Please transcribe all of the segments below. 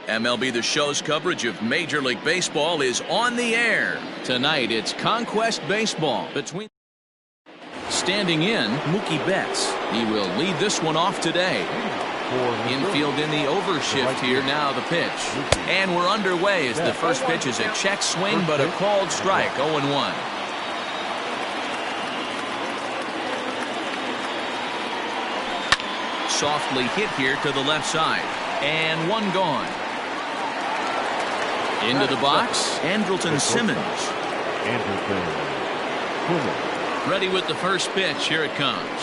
MLB The Show's coverage of Major League Baseball is on the air. Tonight, it's Conquest Baseball between. Standing in, Mookie Betts. He will lead this one off today. Infield in the overshift here. Now the pitch. And we're underway as the first pitch is a check swing, but a called strike. 0-1. Softly hit here to the left side. And one gone. Into the box, Andrelton Simmons. Ready with the first pitch. Here it comes.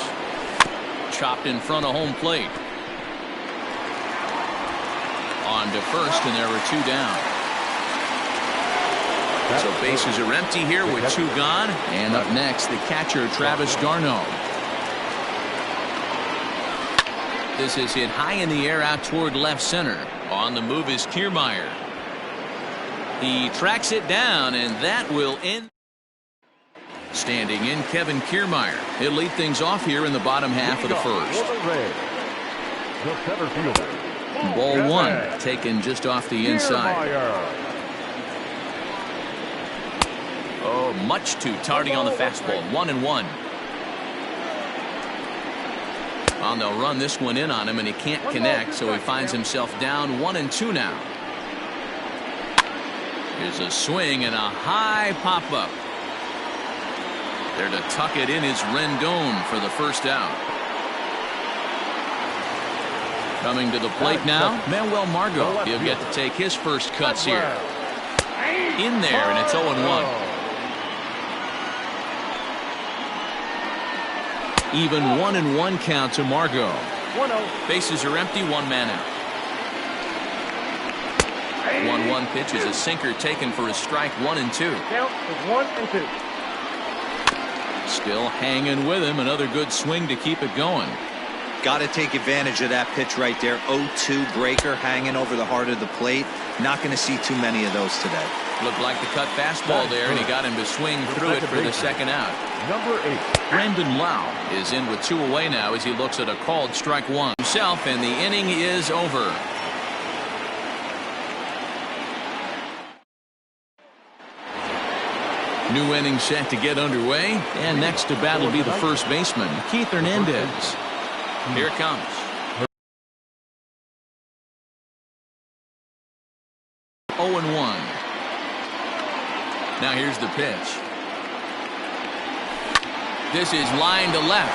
Chopped in front of home plate. On to first, and there were two down. So bases are empty here with two gone. And up next, the catcher, Travis d'Arnaud. This is hit high in the air out toward left center. On the move is Kiermaier. He tracks it down, and that will end. Standing in, Kevin Kiermaier. He'll lead things off here in the bottom half of the first. Ball one, taken just off the inside. Oh, much too tardy on the fastball. 1-1. Well, they'll run this one in on him, and he can't connect, so he finds himself down 1-2 now. Here's a swing and a high pop-up. There to tuck it in is Rendon for the first out. Coming to the plate now, Manuel Margot. He'll get to take his first cuts here. In there, and it's 0-1. Even 1-1 count to Margot. Bases are empty, one man out. 1-1 pitch is a sinker taken for a strike. 1-2. Count is 1-2. Still hanging with him. Another good swing to keep it going. Got to take advantage of that pitch right there. 0-2 breaker hanging over the heart of the plate. Not going to see too many of those today. Looked like the cut fastball there, and he got him to swing through it for the second out. Number 8. Brandon Lau is in with two away now as he looks at a called strike one himself, and the inning is over. New inning set to get underway, and next to bat will be the first baseman, Keith Hernandez. Here it comes. Oh and 1. Now here's the pitch. This is line to left.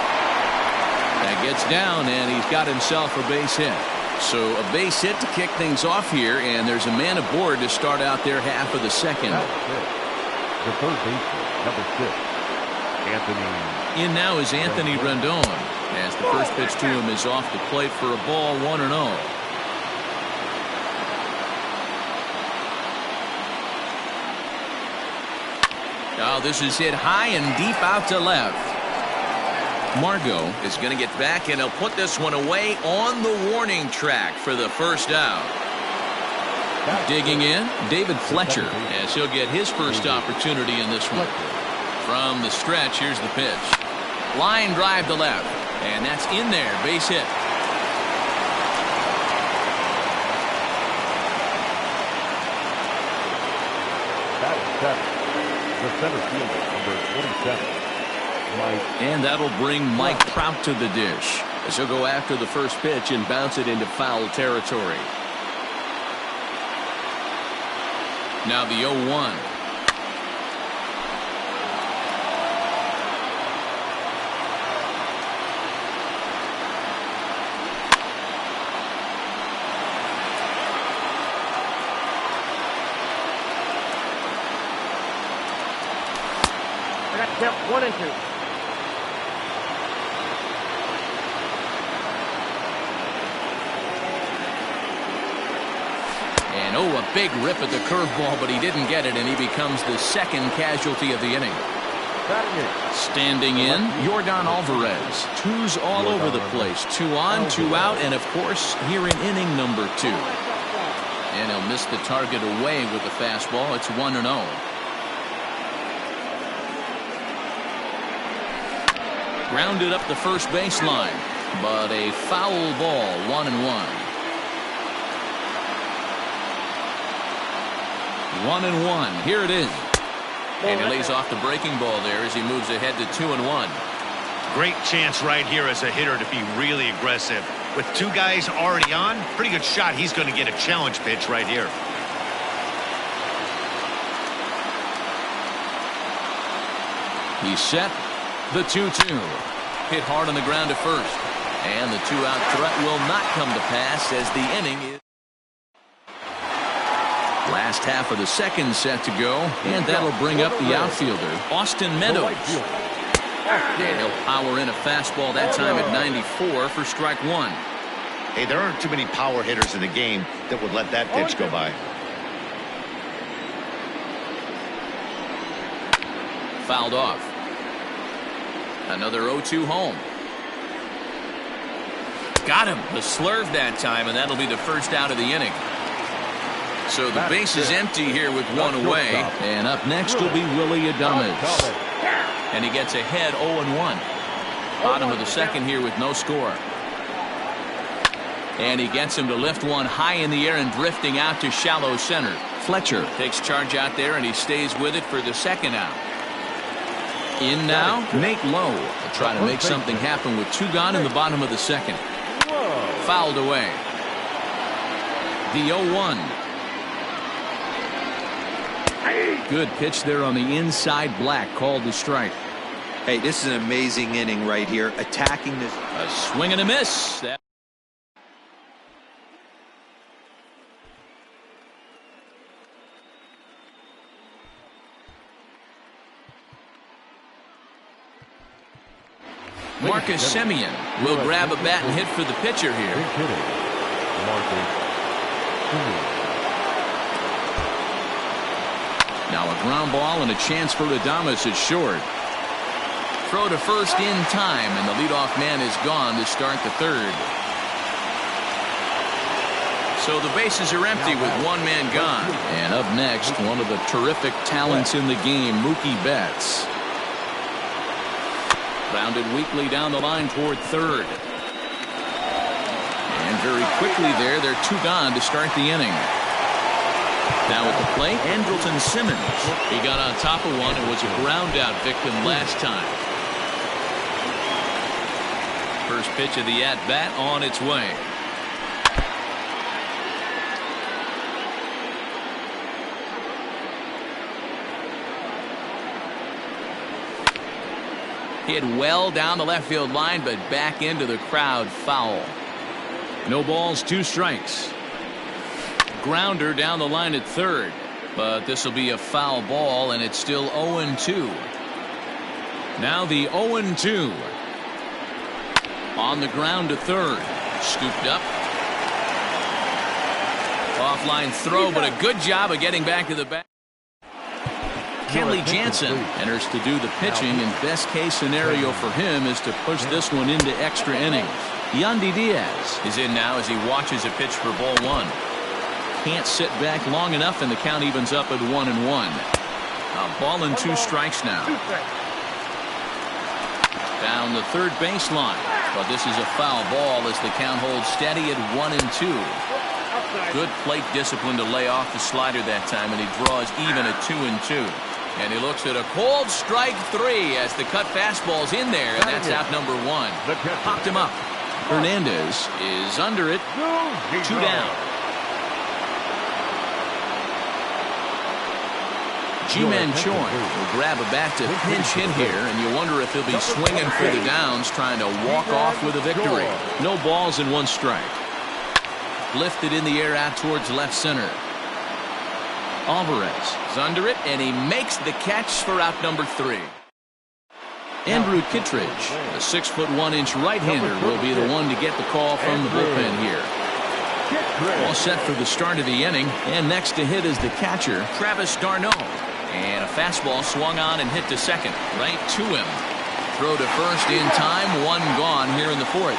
That gets down, and he's got himself a base hit. So a base hit to kick things off here, and there's a man aboard to start out their half of the second. The third baseman, number 6, Anthony. In now is Anthony Rendon, as the first pitch to him is off the plate for a ball. 1-0. Oh, this is hit high and deep out to left. Margot is going to get back, and he'll put this one away on the warning track for the first out. Digging in, David Fletcher, as he'll get his first opportunity in this one. From the stretch, here's the pitch. Line drive to left, and that's in there. Base hit. That is 7. The center fielder, number 47, Mike. And that'll bring Mike Trout to the dish, as he'll go after the first pitch and bounce it into foul territory. Now the 0-1. I got to count 1-2. And oh, a big rip at the curveball, but he didn't get it, and he becomes the second casualty of the inning. Standing in, Yordan Alvarez. Twos all over the place. 2 on, 2 out, and of course, here in inning number 2. And he'll miss the target away with the fastball. It's 1-0. Grounded up the first baseline, but a foul ball. 1-1. 1-1. Here it is. And he lays off the breaking ball there as he moves ahead to 2-1. Great chance right here as a hitter to be really aggressive. With two guys already on, pretty good shot. He's going to get a challenge pitch right here. He's set. The 2-2. Hit hard on the ground to first. And the two-out threat will not come to pass as the inning is. Last half of the second set to go, and that'll bring up the outfielder, Austin Meadows. And he'll power in a fastball that time at 94 for strike one. Hey, there aren't too many power hitters in the game that would let that pitch go by. Fouled off. Another 0-2 home. Got him. The slurve that time, and that'll be the first out of the inning. So the base is empty here with one away. And up next will be Willy Adames. And he gets ahead 0-1. Bottom of the second here with no score. And he gets him to lift one high in the air and drifting out to shallow center. Fletcher takes charge out there, and he stays with it for the second out. In now, Nate Lowe will try to make something happen with two gone in the bottom of the second. Fouled away. The 0-1. Good pitch there on the inside. Black called the strike. Hey, this is an amazing inning right here. Attacking this. A swing and a miss. Marcus Semien will grab a bat and hit for the pitcher here. Now a ground ball and a chance for Adames at short. Throw to first in time, and the leadoff man is gone to start the third. So the bases are empty with one man gone. And up next, one of the terrific talents in the game, Mookie Betts. Grounded weakly down the line toward third. And very quickly there, they're two gone to start the inning. Now at the plate, Andrelton Simmons. He got on top of one and was a ground out victim last time. First pitch of the at-bat on its way. Hit well down the left field line, but back into the crowd. Foul. No balls, two strikes. Grounder down the line at third, but this will be a foul ball, and it's still 0-2. Now the 0-2. On the ground to third. Scooped up. Offline throw, but a good job of getting back to the bat. Kenley Jansen enters to do the pitching, and best case scenario for him is to push this one into extra innings. Yandy Diaz is in now as he watches a pitch for ball one. Can't sit back long enough, and the count evens up at 1-1. A ball and two strikes now. Down the third baseline, but this is a foul ball as the count holds steady at 1-2. Good plate discipline to lay off the slider that time, and he draws even at 2-2. And he looks at a cold strike three as the cut fastball's in there, and that's out number one. Popped him up. Hernandez is under it. Two down. Ji-Man Choi will grab a bat to pinch hit here, and you wonder if he'll be swinging for the downs, trying to walk off with a victory. No balls and one strike. Lifted in the air out towards left center. Alvarez is under it, and he makes the catch for out number three. Andrew Kittredge, the 6'1" right-hander, will be the one to get the call from the bullpen here. All set for the start of the inning, and next to hit is the catcher, Travis d'Arnaud. And a fastball swung on and hit to second, right to him. Throw to first in time, one gone here in the fourth.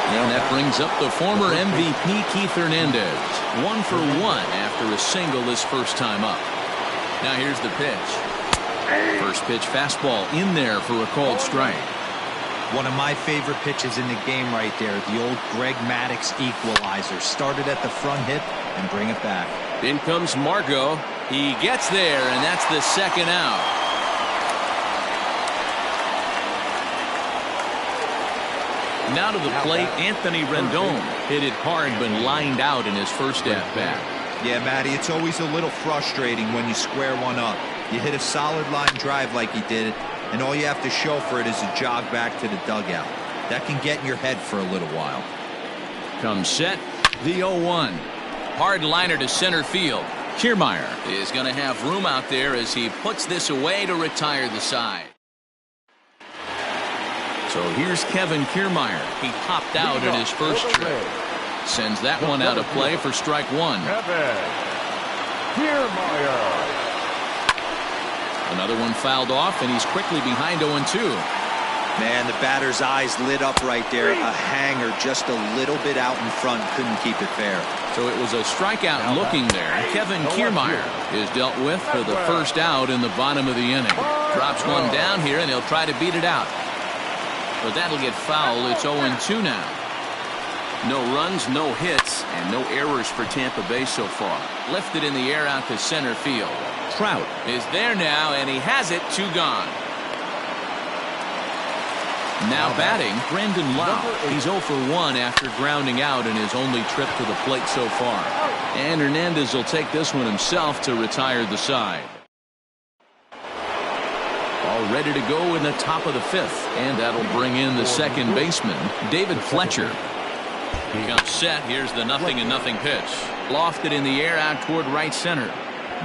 And that brings up the former MVP Keith Hernandez. 1 for 1 after a single his first time up. Now here's the pitch. First pitch fastball in there for a called strike. One of my favorite pitches in the game right there. The old Greg Maddux equalizer. Started at the front hip and bring it back. In comes Margot. He gets there, and that's the second out. Now to the plate, Anthony Rendon hit it hard but lined out in his first at-bat. Yeah, Matty, it's always a little frustrating when you square one up. You hit a solid line drive like he did, and all you have to show for it is a jog back to the dugout. That can get in your head for a little while. Comes set, the 0-1. Hard liner to center field. Kiermaier is going to have room out there as he puts this away to retire the side. So here's Kevin Kiermaier. He popped out in his first trip. Sends that one out of play for strike one. Kevin Kiermaier. Another one fouled off, and he's quickly behind 0-2. Man, the batter's eyes lit up right there. A hanger just a little bit out in front. Couldn't keep it fair. So it was a strikeout looking there. Kevin Kiermaier is dealt with for the first out in the bottom of the inning. Drops one down here, and he'll try to beat it out. But that'll get fouled. It's 0-2 now. No runs, no hits, and no errors for Tampa Bay so far. Lifted in the air out to center field. Trout is there now, and he has it. 2 gone. Now batting, Brandon Lowe. He's 0 for 1 after grounding out in his only trip to the plate so far. And Hernandez will take this one himself to retire the side. All ready to go in the top of the 5th. And that'll bring in the second baseman, David Fletcher. He comes set. Here's the 0-0 pitch. Lofted in the air out toward right center.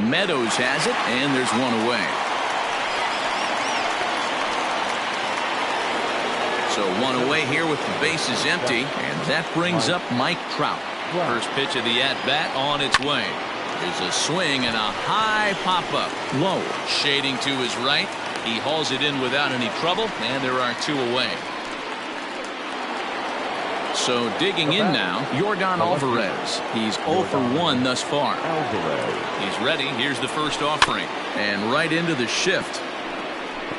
Meadows has it, and there's one away. So one away here with the bases empty, and that brings up Mike Trout. First pitch of the at-bat on its way. There's a swing and a high pop-up. Low. Shading to his right. He hauls it in without any trouble, and there are 2 away. So digging in now, Yordan Alvarez. He's 0 for 1 thus far. He's ready. Here's the first offering. And right into the shift.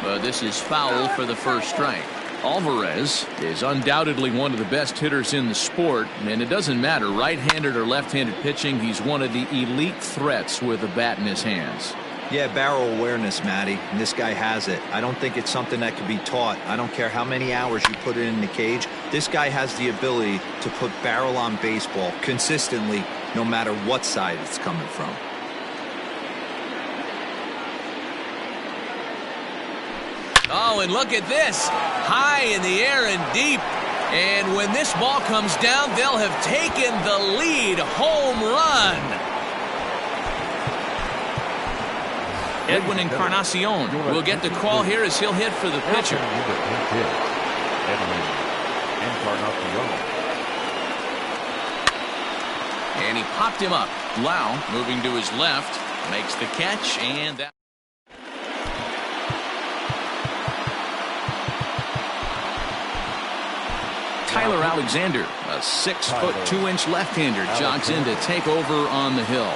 But this is foul for the first strike. Alvarez is undoubtedly one of the best hitters in the sport, and it doesn't matter right-handed or left-handed pitching. He's one of the elite threats with a bat in his hands. Yeah, barrel awareness, Matty, and this guy has it. I don't think it's something that can be taught. I don't care how many hours you put it in the cage. This guy has the ability to put barrel on baseball consistently, no matter what side it's coming from. Oh, and look at this. High in the air and deep. And when this ball comes down, they'll have taken the lead. Home run. Edwin Encarnacion will get the call here as he'll hit for the pitcher. And he popped him up. Lau moving to his left. Makes the catch, and that. Tyler Alexander, a 6'2" left-hander, jogs in to take over on the hill.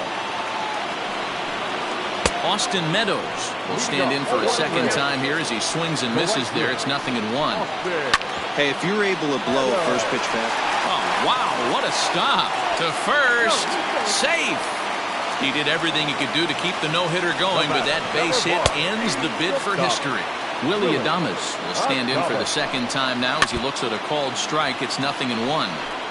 Austin Meadows will stand in for a second time here as he swings and misses there. It's 0-1. Hey, if you're able to blow a first pitch pass. Oh, wow, what a stop. To first, safe. He did everything he could do to keep the no-hitter going, but that base hit ends the bid for history. Willy Adames will stand in for the second time now as he looks at a called strike. It's 0-1.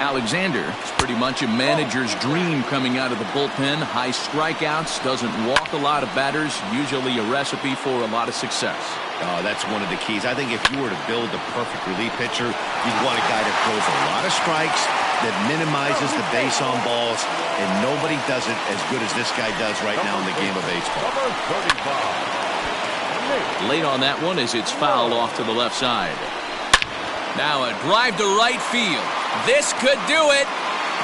Alexander is pretty much a manager's dream coming out of the bullpen. High strikeouts, doesn't walk a lot of batters, usually a recipe for a lot of success. Oh, that's one of the keys. I think if you were to build a perfect relief pitcher, you'd want a guy that throws a lot of strikes, that minimizes the base on balls, and nobody does it as good as this guy does right now in the game of baseball. Late on that one as it's fouled off to the left side. Now a drive to right field. This could do it.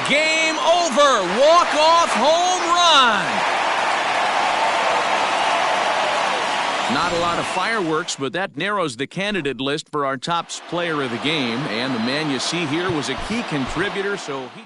Game over. Walk-off home run. Not a lot of fireworks, but that narrows the candidate list for our top player of the game. And the man you see here was a key contributor, so he...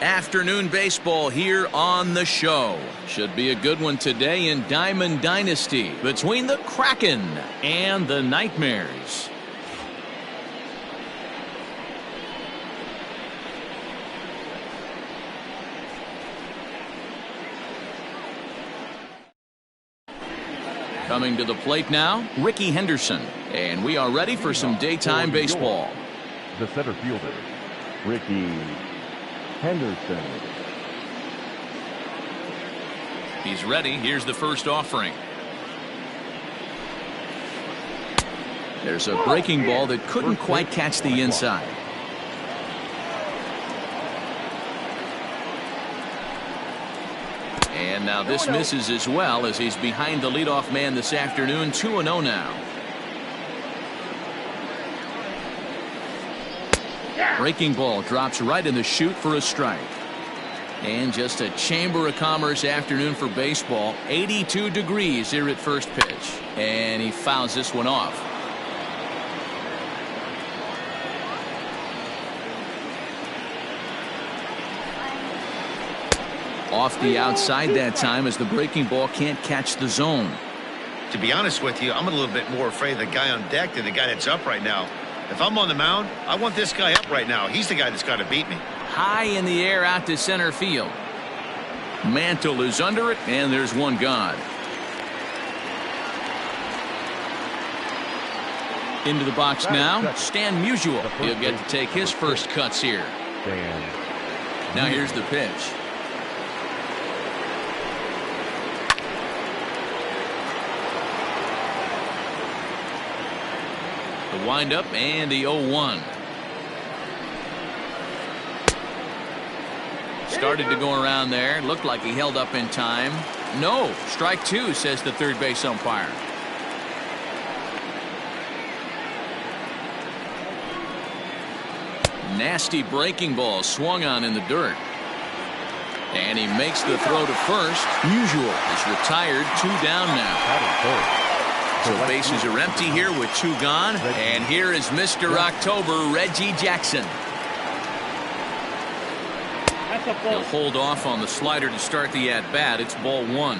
Afternoon baseball here on the show. Should be a good one today in Diamond Dynasty between the Kraken and the Nightmares. Coming to the plate now, Ricky Henderson. And we are ready for some daytime baseball. The center fielder, Ricky Henderson. He's ready. Here's the first offering. There's a breaking ball that couldn't quite catch the inside. And now this misses as well as he's behind the leadoff man this afternoon. 2-0 now. Breaking ball drops right in the chute for a strike. And just a Chamber of Commerce afternoon for baseball. 82 degrees here at first pitch. And he fouls this one off. Off the outside that time as the breaking ball can't catch the zone. To be honest with you, I'm a little bit more afraid of the guy on deck than the guy that's up right now. If I'm on the mound, I want this guy up right now. He's the guy that's got to beat me. High in the air out to center field. Mantle is under it, and there's one gone. Into the box now, Stan Musial. He'll get to take his first cuts here. Now here's the pitch. The windup and the 0-1. Started to go around there. Looked like he held up in time. No, strike two, says the third base umpire. Nasty breaking ball swung on in the dirt. And he makes the throw to first. Musial is retired. 2 down now. So bases are empty here with 2 gone. And here is Mr. October, Reggie Jackson. He'll hold off on the slider to start the at-bat. It's ball 1.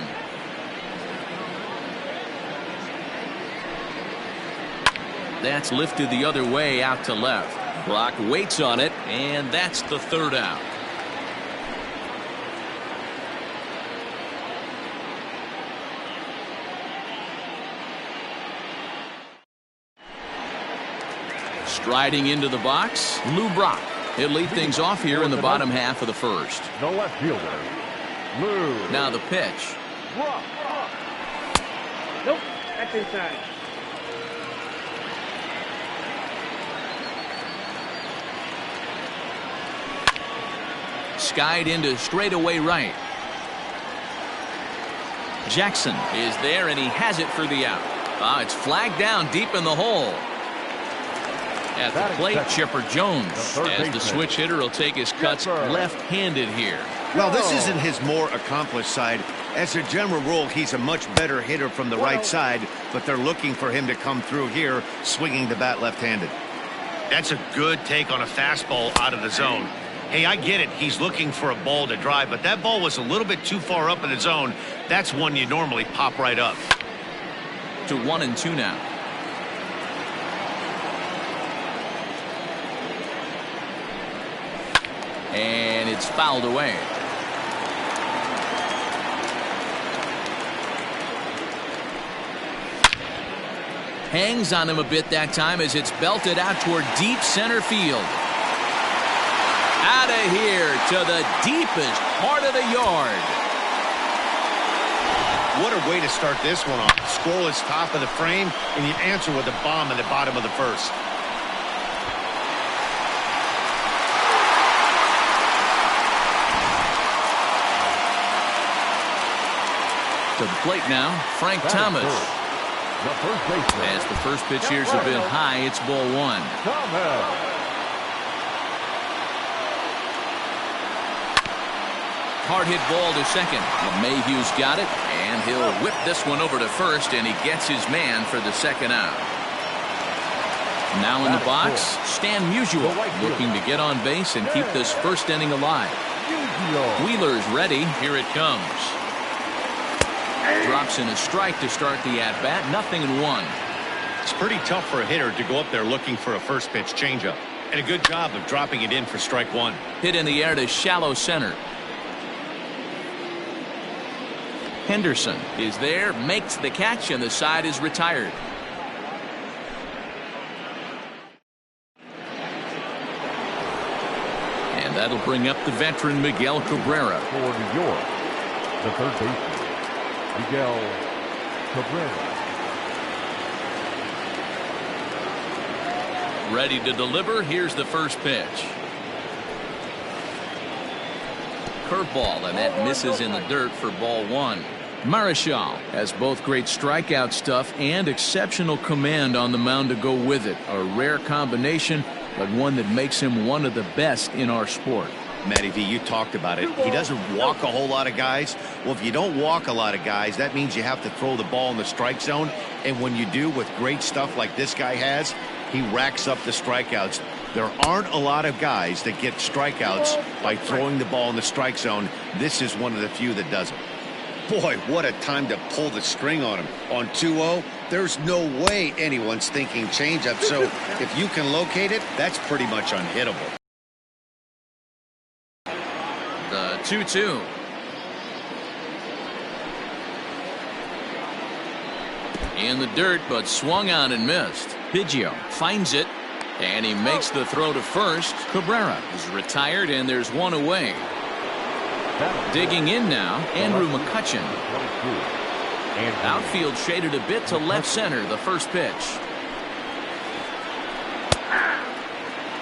That's lifted the other way out to left. Brock waits on it, and that's the third out. Striding into the box, Lou Brock. He'll lead things off here in the bottom half of the first. The left fielder, Lou. Now the pitch. Nope, that's inside. Skied into straightaway right. Jackson is there, and he has it for the out. It's flagged down deep in the hole. At the plate, Chipper Jones, as the switch hitter will take his cuts left-handed here. Well, this isn't his more accomplished side. As a general rule, he's a much better hitter from the right side, but they're looking for him to come through here, swinging the bat left-handed. That's a good take on a fastball out of the zone. Hey, I get it. He's looking for a ball to drive, but that ball was a little bit too far up in the zone. That's one you normally pop right up. To 1-2 now. And it's fouled away. Hangs on him a bit that time as it's belted out toward deep center field. Out of here to the deepest part of the yard. What a way to start this one off. Scoreless top of the frame, and you answer with a bomb in the bottom of the first. To the plate now, Frank Thomas. The first baseman. As the first pitch here's a bit high, it's ball 1. Thomas. Hard hit ball to second. Mayhew's got it, and he'll whip this one over to first, and he gets his man for the second out. Now in the box, Stan Musial looking to get on base and keep this first inning alive. Wheeler's ready. Here it comes. Drops in a strike to start the at-bat. 0-1. It's pretty tough for a hitter to go up there looking for a first pitch changeup. And a good job of dropping it in for strike one. Hit in the air to shallow center. Henderson is there, makes the catch, and the side is retired. And that'll bring up the veteran Miguel Cabrera. For New York, the third baseman, Miguel Cabrera. Ready to deliver. Here's the first pitch. Curveball, and that misses in the dirt for ball one. Marichal has both great strikeout stuff and exceptional command on the mound to go with it. A rare combination, but one that makes him one of the best in our sport. Matty V, you talked about it. He doesn't walk a whole lot of guys. Well, if you don't walk a lot of guys, that means you have to throw the ball in the strike zone. And when you do, with great stuff like this guy has, he racks up the strikeouts. There aren't a lot of guys that get strikeouts by throwing the ball in the strike zone. This is one of the few that does it. Boy, what a time to pull the string on him. On 2-0, there's no way anyone's thinking changeup. So if you can locate it, that's pretty much unhittable. The 2-2. In the dirt, but swung on and missed. Biggio finds it, and he makes the throw to first. Cabrera is retired, and there's one away. Digging in now, Andrew McCutchen. Outfield shaded a bit to left center, the first pitch.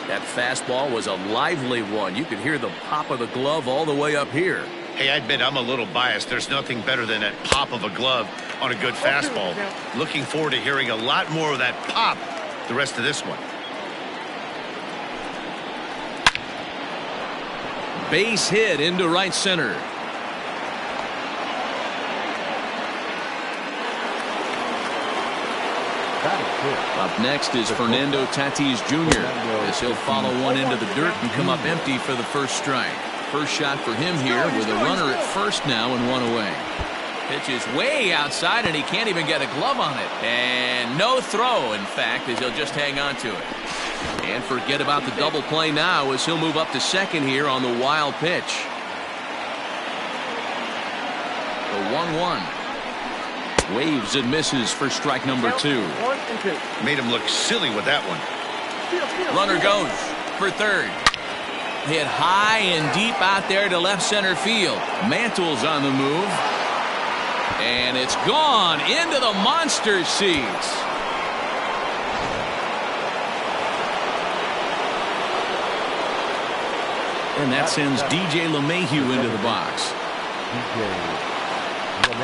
That fastball was a lively one. You could hear the pop of the glove all the way up here. Hey, I admit I'm a little biased. There's nothing better than that pop of a glove on a good fastball. Looking forward to hearing a lot more of that pop the rest of this one. Base hit into right center. Up next is Fernando Tatis Jr. as he'll follow one into the dirt and come up empty for the first strike. First shot for him here with a runner at first now and one away. Pitch is way outside and he can't even get a glove on it. And no throw, in fact, as he'll just hang on to it. And forget about the double play now as he'll move up to second here on the wild pitch. The 1-1. Waves and misses for strike number 2. Made him look silly with that one. Runner goes for third. Hit high and deep out there to left center field. Mantle's on the move. And it's gone into the monster seats. And that sends DJ LeMahieu into the box.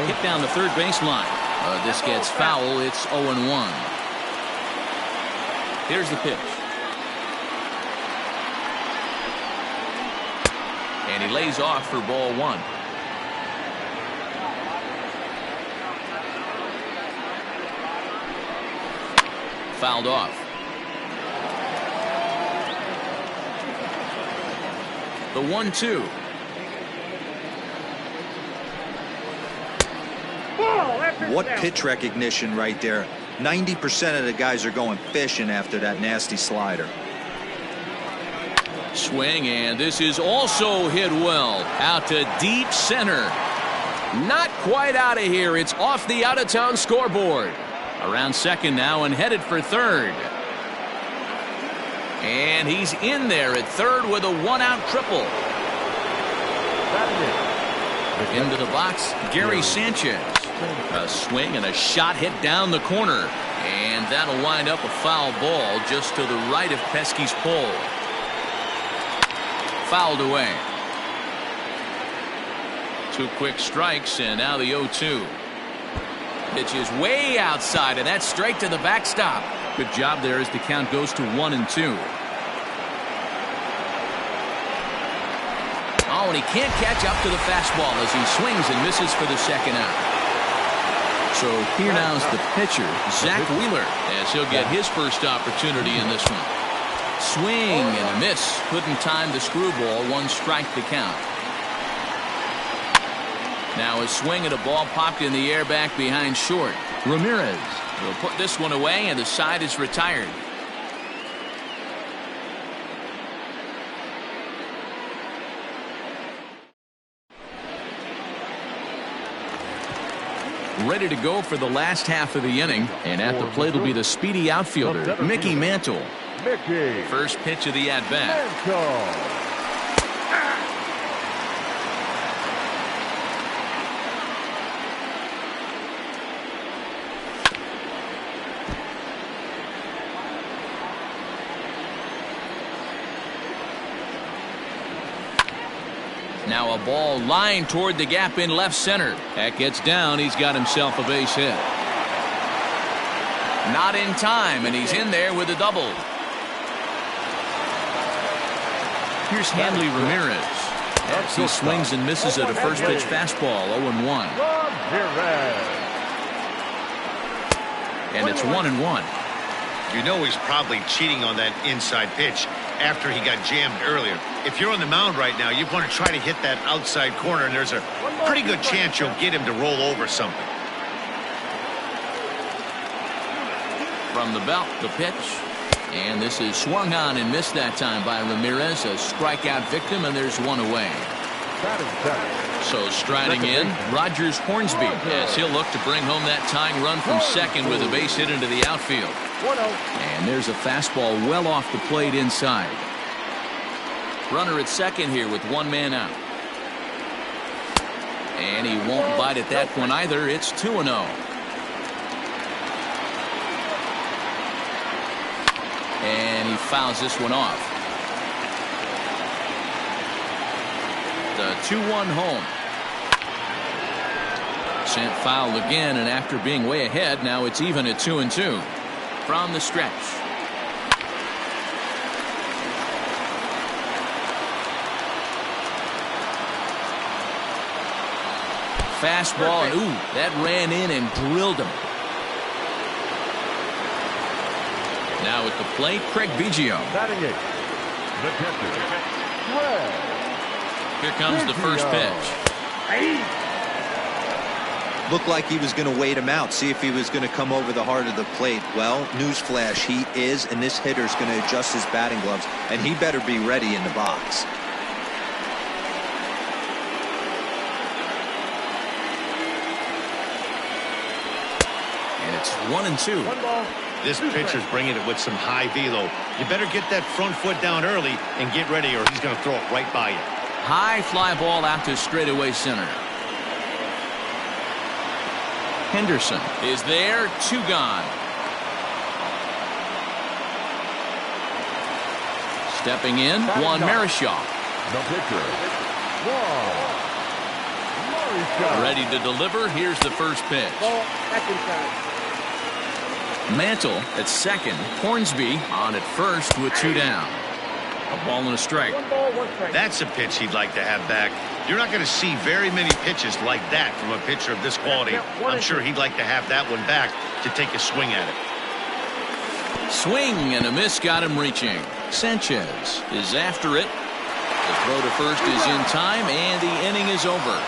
Hit down the third baseline. This gets foul. It's 0-1. Here's the pitch. And he lays off for ball one. Fouled off. The 1-2. What pitch recognition right there. 90% of the guys are going fishing after that nasty slider. Swing, and this is also hit well out to deep center. Not quite out of here. It's off the out-of-town scoreboard. Around second now and headed for third. And he's in there at third with a one-out triple. Into the box, Gary Sanchez. A swing and a shot hit down the corner. And that'll wind up a foul ball just to the right of Pesky's pole. Fouled away. 2 quick strikes, and now the 0-2. Pitch is way outside, and that's straight to the backstop. Good job there as the count goes to 1-2. Oh, and he can't catch up to the fastball as he swings and misses for the second out. So here now is the pitcher, Zach Wheeler, as he'll get his first opportunity in this one. Swing and a miss. Couldn't time the screwball. 1 strike to count. Now a swing at a ball popped in the air back behind short. Ramirez will put this one away, and the side is retired. Ready to go for the last half of the inning, and at the plate will be the speedy outfielder, Mickey Mantle. First pitch of the at-bat. Now a ball lined toward the gap in left center. That gets down. He's got himself a base hit. Not in time, and he's in there with a double. Here's Hanley Ramirez as he swings and misses at a first pitch fastball. 0-1. And it's 1-1. You know he's probably cheating on that inside pitch after he got jammed earlier. If you're on the mound right now, you want to try to hit that outside corner, and there's a pretty good chance you'll get him to roll over something. From the belt, the pitch. And this is swung on and missed that time by Ramirez. A strikeout victim, and there's one away. So striding in, Rogers Hornsby, as he'll look to bring home that tying run from second with a base hit into the outfield. And there's a fastball well off the plate inside. Runner at second here with one man out. And he won't bite at that one either. It's 2-0. And he fouls this one off. The 2-1 home. Sent foul again, and after being way ahead, now it's even at 2-2. From the stretch. Fastball, and ooh, that ran in and drilled him. Now at the plate, Craig Biggio. Here comes the first pitch. Looked like he was going to wait him out, see if he was going to come over the heart of the plate. Well, newsflash, he is, and this hitter's going to adjust his batting gloves, and he better be ready in the box. And it's 1-2. This pitcher's bringing it with some high velo. You better get that front foot down early and get ready, or he's going to throw it right by you. High fly ball out to straightaway center. Henderson is there, 2 gone. Stepping in, Juan Marichal. Ready to deliver. Here's the first pitch. Mantle at second. Hornsby on at first with 2 down. A ball and a strike. That's a pitch he'd like to have back. You're not going to see very many pitches like that from a pitcher of this quality. I'm sure he'd like to have that one back to take a swing at it. Swing and a miss got him reaching. Sanchez is after it. The throw to first is in time, and the inning is over.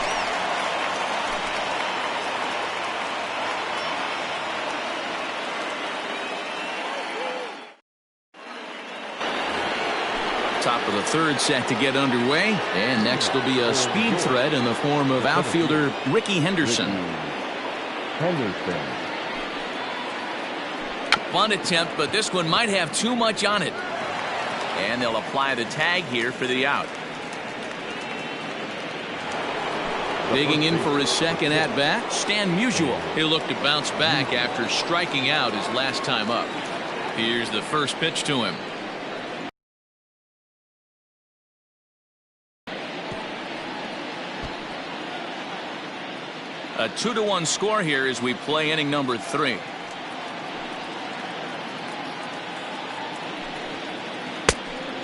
Top of the third set to get underway, and next will be a speed threat in the form of outfielder Ricky Henderson. Bunt attempt, but this one might have too much on it. And they'll apply the tag here for the out. Digging in for his second at-bat, Stan Musial. He'll look to bounce back after striking out his last time up. Here's the first pitch to him. A 2-1 score here as we play inning number 3.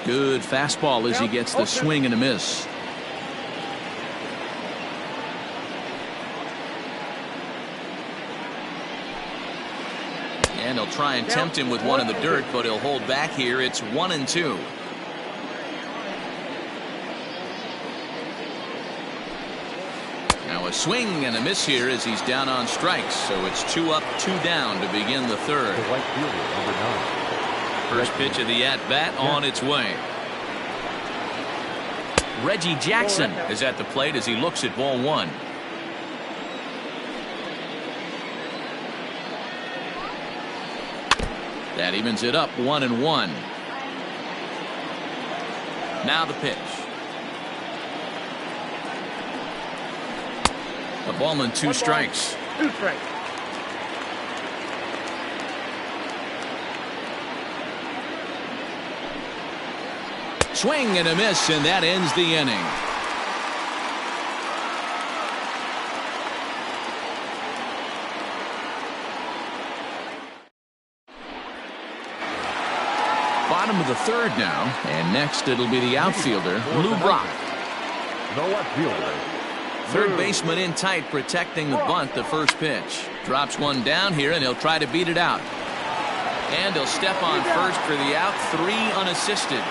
Good fastball as he gets the swing and a miss. And he'll try and tempt him with one in the dirt, but he'll hold back here. It's 1-2. Now a a swing and a miss here as he's down on strikes. So it's 2 up, 2 down to begin the third. The right fielder, number 9. First pitch of the at-bat on its way. Reggie Jackson is at the plate as he looks at ball 1. That evens it up 1-1. Now the pitch. A ball and 2 strikes. 2 strikes. Swing and a miss, and that ends the inning. Bottom of the third now, and next it'll be the outfielder, Lou Brock. No outfielder. Third baseman in tight, protecting the bunt. The first pitch drops one down here, and he'll try to beat it out. And he'll step on first for the out. 3 unassisted.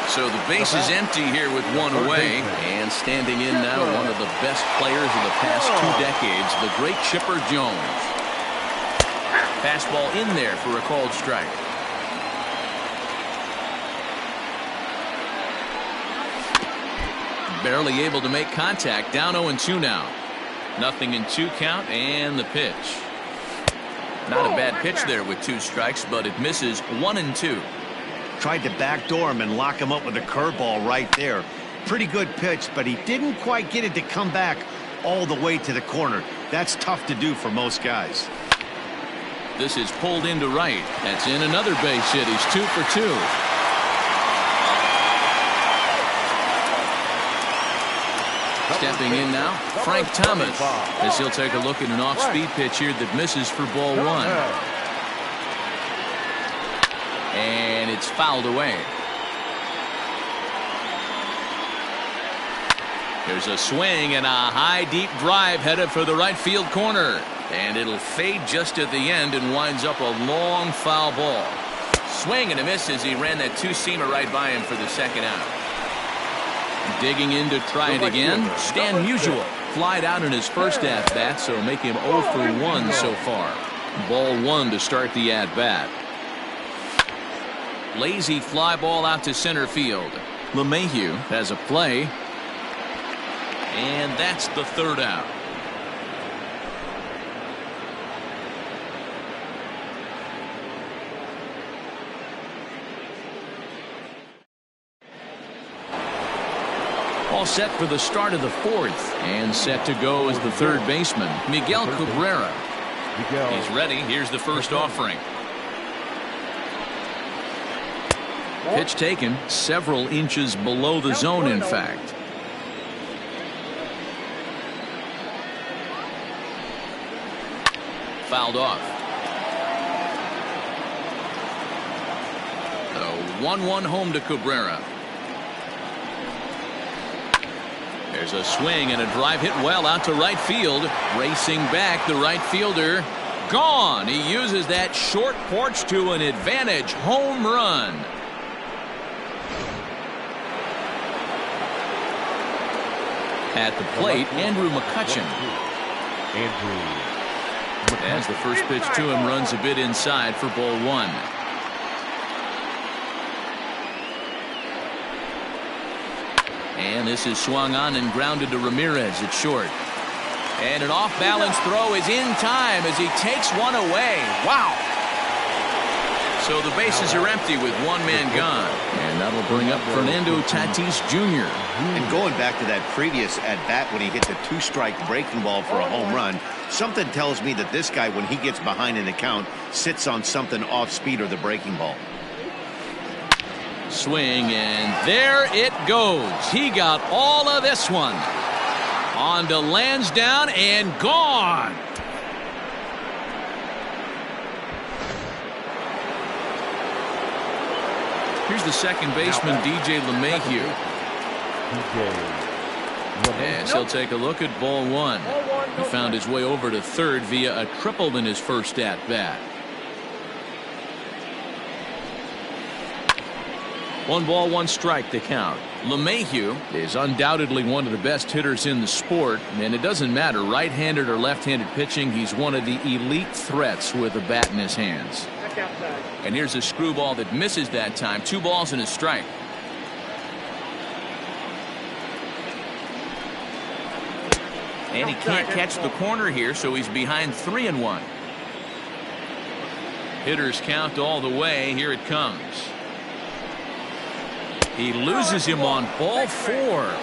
So the base is empty here with 1 away, and standing in now one of the best players of the past 2 decades, the great Chipper Jones. Fastball in there for a called strike. Barely able to make contact. Down 0-2 now. 0-2 count, and the pitch. Not a bad pitch there with 2 strikes, but it misses. 1-2. Tried to backdoor him and lock him up with a curveball right there. Pretty good pitch, but he didn't quite get it to come back all the way to the corner. That's tough to do for most guys. This is pulled into right. That's in another base hit. He's 2 for 2. Stepping in now, Frank Thomas, as he'll take a look at an off-speed pitch here that misses for ball 1. And it's fouled away. There's a swing and a high deep drive headed for the right field corner, and it'll fade just at the end and winds up a long foul ball. Swing and a miss as he ran that 2-seamer right by him for the second out. Digging in to try it again, Stan Musial flied out in his first at-bat, so make him 0 for 1 so far. Ball 1 to start the at-bat. Lazy fly ball out to center field. LeMahieu has a play. And that's the third out. All set for the start of the fourth. And set to go is the third baseman, Miguel Cabrera. He's ready. Here's the first offering. Pitch taken several inches below the zone, in fact. Fouled off. The 1-1 home to Cabrera. There's a swing and a drive hit well out to right field. Racing back, the right fielder. Gone. He uses that short porch to an advantage. Home run. At the plate, Andrew McCutchen. As the first pitch to him runs a bit inside for ball 1. And this is swung on and grounded to Ramirez at short. And an off-balance throw is in time as he takes one away. Wow. So the bases are empty with one man gone. And that'll bring up Fernando Tatis Jr. And going back to that previous at-bat when he hit the 2-strike breaking ball for a home run, something tells me that this guy, when he gets behind in the count, sits on something off-speed or the breaking ball. Swing, and there it goes. He got all of this one. On to Lansdowne and gone. Here's the second baseman, DJ LeMahieu. As he'll take a look at ball 1. He found his way over to third via a triple in his first at-bat. One ball, one strike to count. LeMahieu is undoubtedly one of the best hitters in the sport, and it doesn't matter right-handed or left-handed pitching. He's one of the elite threats with a bat in his hands. Back outside. And here's a screwball that misses that time. 2 balls and a strike. And he can't catch the corner here, so he's behind 3-1. Hitters count all the way. Here it comes. He loses him on ball 4.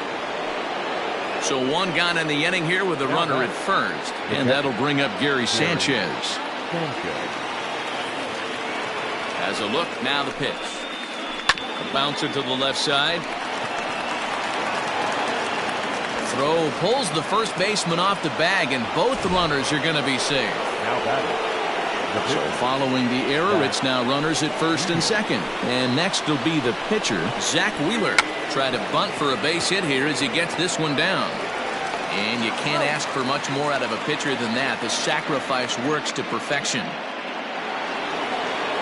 So 1 gone in the inning here with a runner at first. And that'll bring up Gary Sanchez. Has a look. Now the pitch. A bouncer to the left side. Throw pulls the first baseman off the bag, and both runners are going to be safe. Now batting. So following the error, it's now runners at first and second. And next will be the pitcher, Zach Wheeler. Try to bunt for a base hit here as he gets this one down. And you can't ask for much more out of a pitcher than that. The sacrifice works to perfection.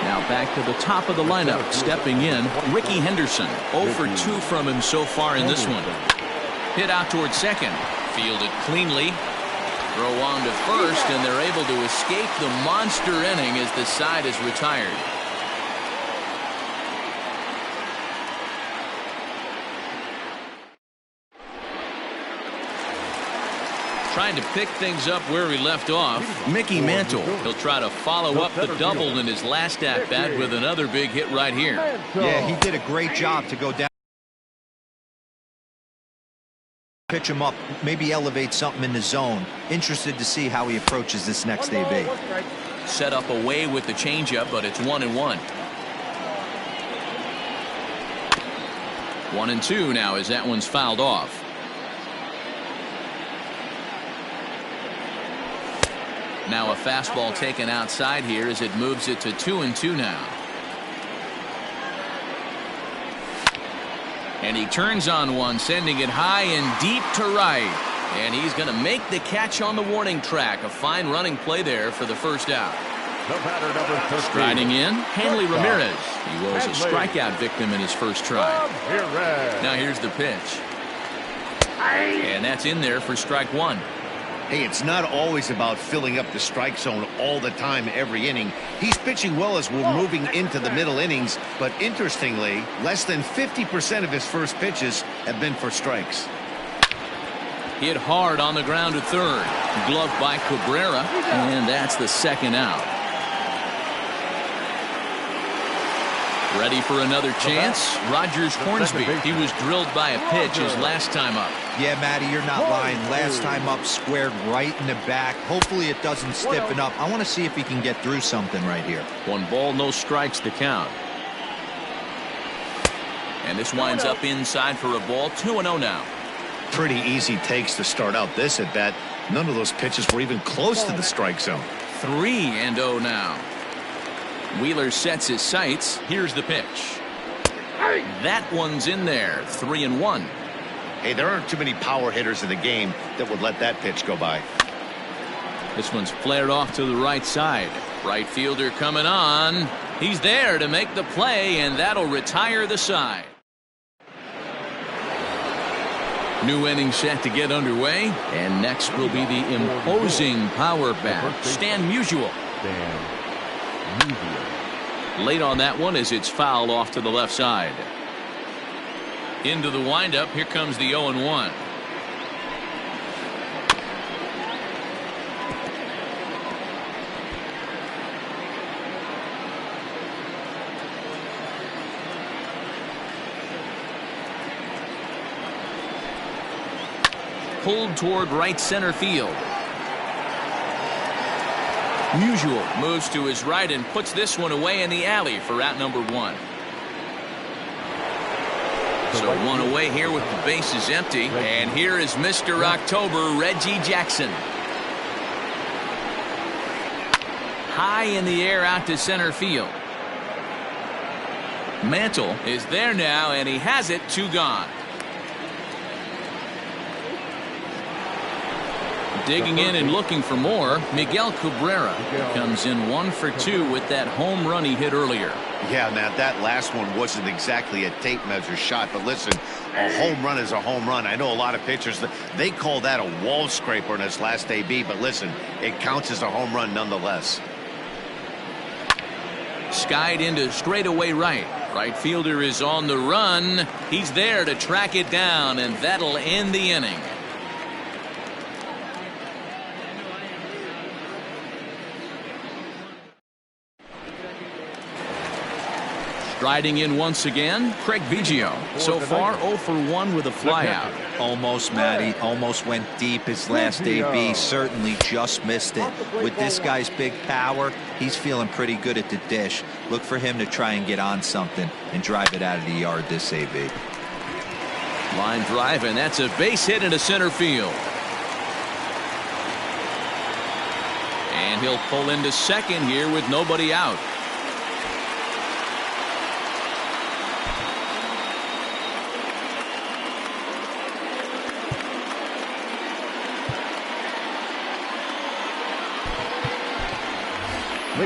Now back to the top of the lineup. Stepping in, Ricky Henderson. 0 for 2 from him so far in this one. Hit out towards second. Fielded cleanly. Throw on to first, and they're able to escape the monster inning as the side is retired. Trying to pick things up where he left off, Mickey Mantle. He'll try to follow up the double in his last at-bat with another big hit right here. Yeah, he did a great job to go down. Pitch him up, maybe elevate something in the zone. Interested to see how he approaches this next AB. Set up away with the changeup, but it's 1-1. 1-2 now as that one's fouled off. Now a fastball taken outside here as it moves it to 2-2 now. And he turns on one, sending it high and deep to right. And he's going to make the catch on the warning track. A fine running play there for the first out. Striding in, Hanley Ramirez. He was a strikeout victim in his first try. Now here's the pitch. And that's in there for strike 1. Hey, it's not always about filling up the strike zone all the time every inning. He's pitching well as we're moving into the middle innings, but interestingly, less than 50% of his first pitches have been for strikes. Hit hard on the ground to third. Glove by Cabrera, and that's the second out. Ready for another chance? Rogers Hornsby. He was drilled by a pitch his last time up. Yeah, Matty, you're not lying. Last time up, squared right in the back. Hopefully it doesn't stiffen up. I want to see if he can get through something right here. 1 ball, no strikes to count. And this winds up inside for a ball. 2-0 now. Pretty easy takes to start out this at bat. None of those pitches were even close to the strike zone. 3-0 now. Wheeler sets his sights. Here's the pitch. That one's in there. 3-1. Hey, there aren't too many power hitters in the game that would let that pitch go by. This one's flared off to the right side. Right fielder coming on. He's there to make the play, and that'll retire the side. New inning set to get underway, and next will be the imposing power bat, Stan Musial. Late on that one as it's fouled off to the left side. Into the windup. Here comes the 0-1. Pulled toward right center field. Musial moves to his right and puts this one away in the alley for out number 1. So 1 away here with the bases empty. And here is Mr. October, Reggie Jackson. High in the air out to center field. Mantle is there now, and he has it. 2 gone. Digging in and looking for more, Miguel Cabrera comes in 1 for 2 with that home run he hit earlier. Yeah, man, that last one wasn't exactly a tape measure shot, but listen, a home run is a home run. I know a lot of pitchers, they call that a wall scraper in his last AB, but listen, it counts as a home run nonetheless. Skied into straightaway right. Right fielder is on the run. He's there to track it down, and that'll end the inning. Striding in once again, Craig Biggio. So far 0 for 1 with a flyout. Almost, Matty. Almost went deep his last AB. Certainly just missed it. With this guy's big power, he's feeling pretty good at the dish. Look for him to try and get on something and drive it out of the yard this AB. Line drive, and that's a base hit into center field. And he'll pull into second here with nobody out.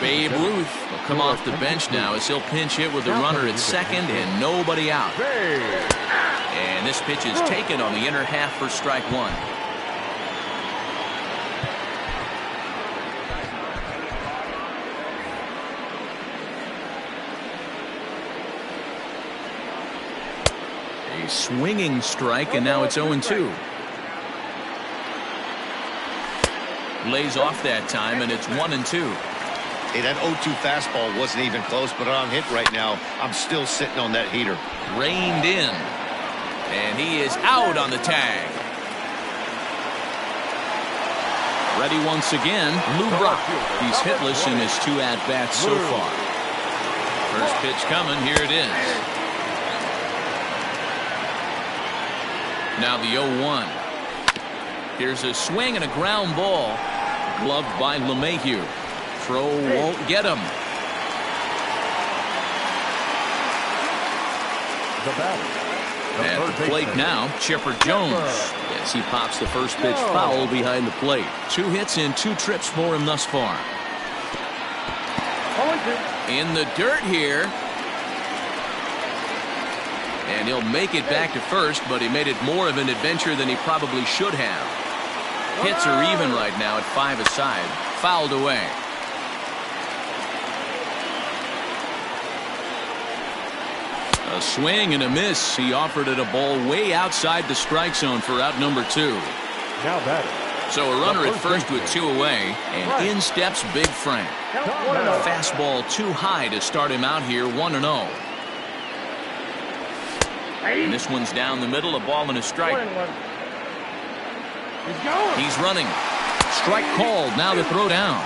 Babe Ruth will come off the bench now as he'll pinch hit with the runner at second and nobody out. And this pitch is taken on the inner half for strike one. A swinging strike, and now it's 0-2. Lays off that time, and it's 1-2. Hey, that 0-2 fastball wasn't even close, but on hit right now, I'm still sitting on that heater. Reined in. And he is out on the tag. Ready once again, Lou Brock. He's hitless in his 2 at-bats so far. First pitch coming, here it is. Now the 0-1. Here's a swing and a ground ball. Gloved by LeMahieu. Throw won't get him. At the plate now, Chipper Jones. As he pops the first pitch foul behind the plate. 2 hits and 2 trips for him thus far. In the dirt here. And he'll make it back to first, but he made it more of an adventure than he probably should have. Hits are even right now at 5 aside. Fouled away. A swing and a miss. He offered it a ball way outside the strike zone for out number 2. Now that. So a runner at first with 2 away, and in steps Big Frank. Fastball too high to start him out here, 1-0. And this one's down the middle, a ball and a strike. He's running. Strike called. Now the throw down.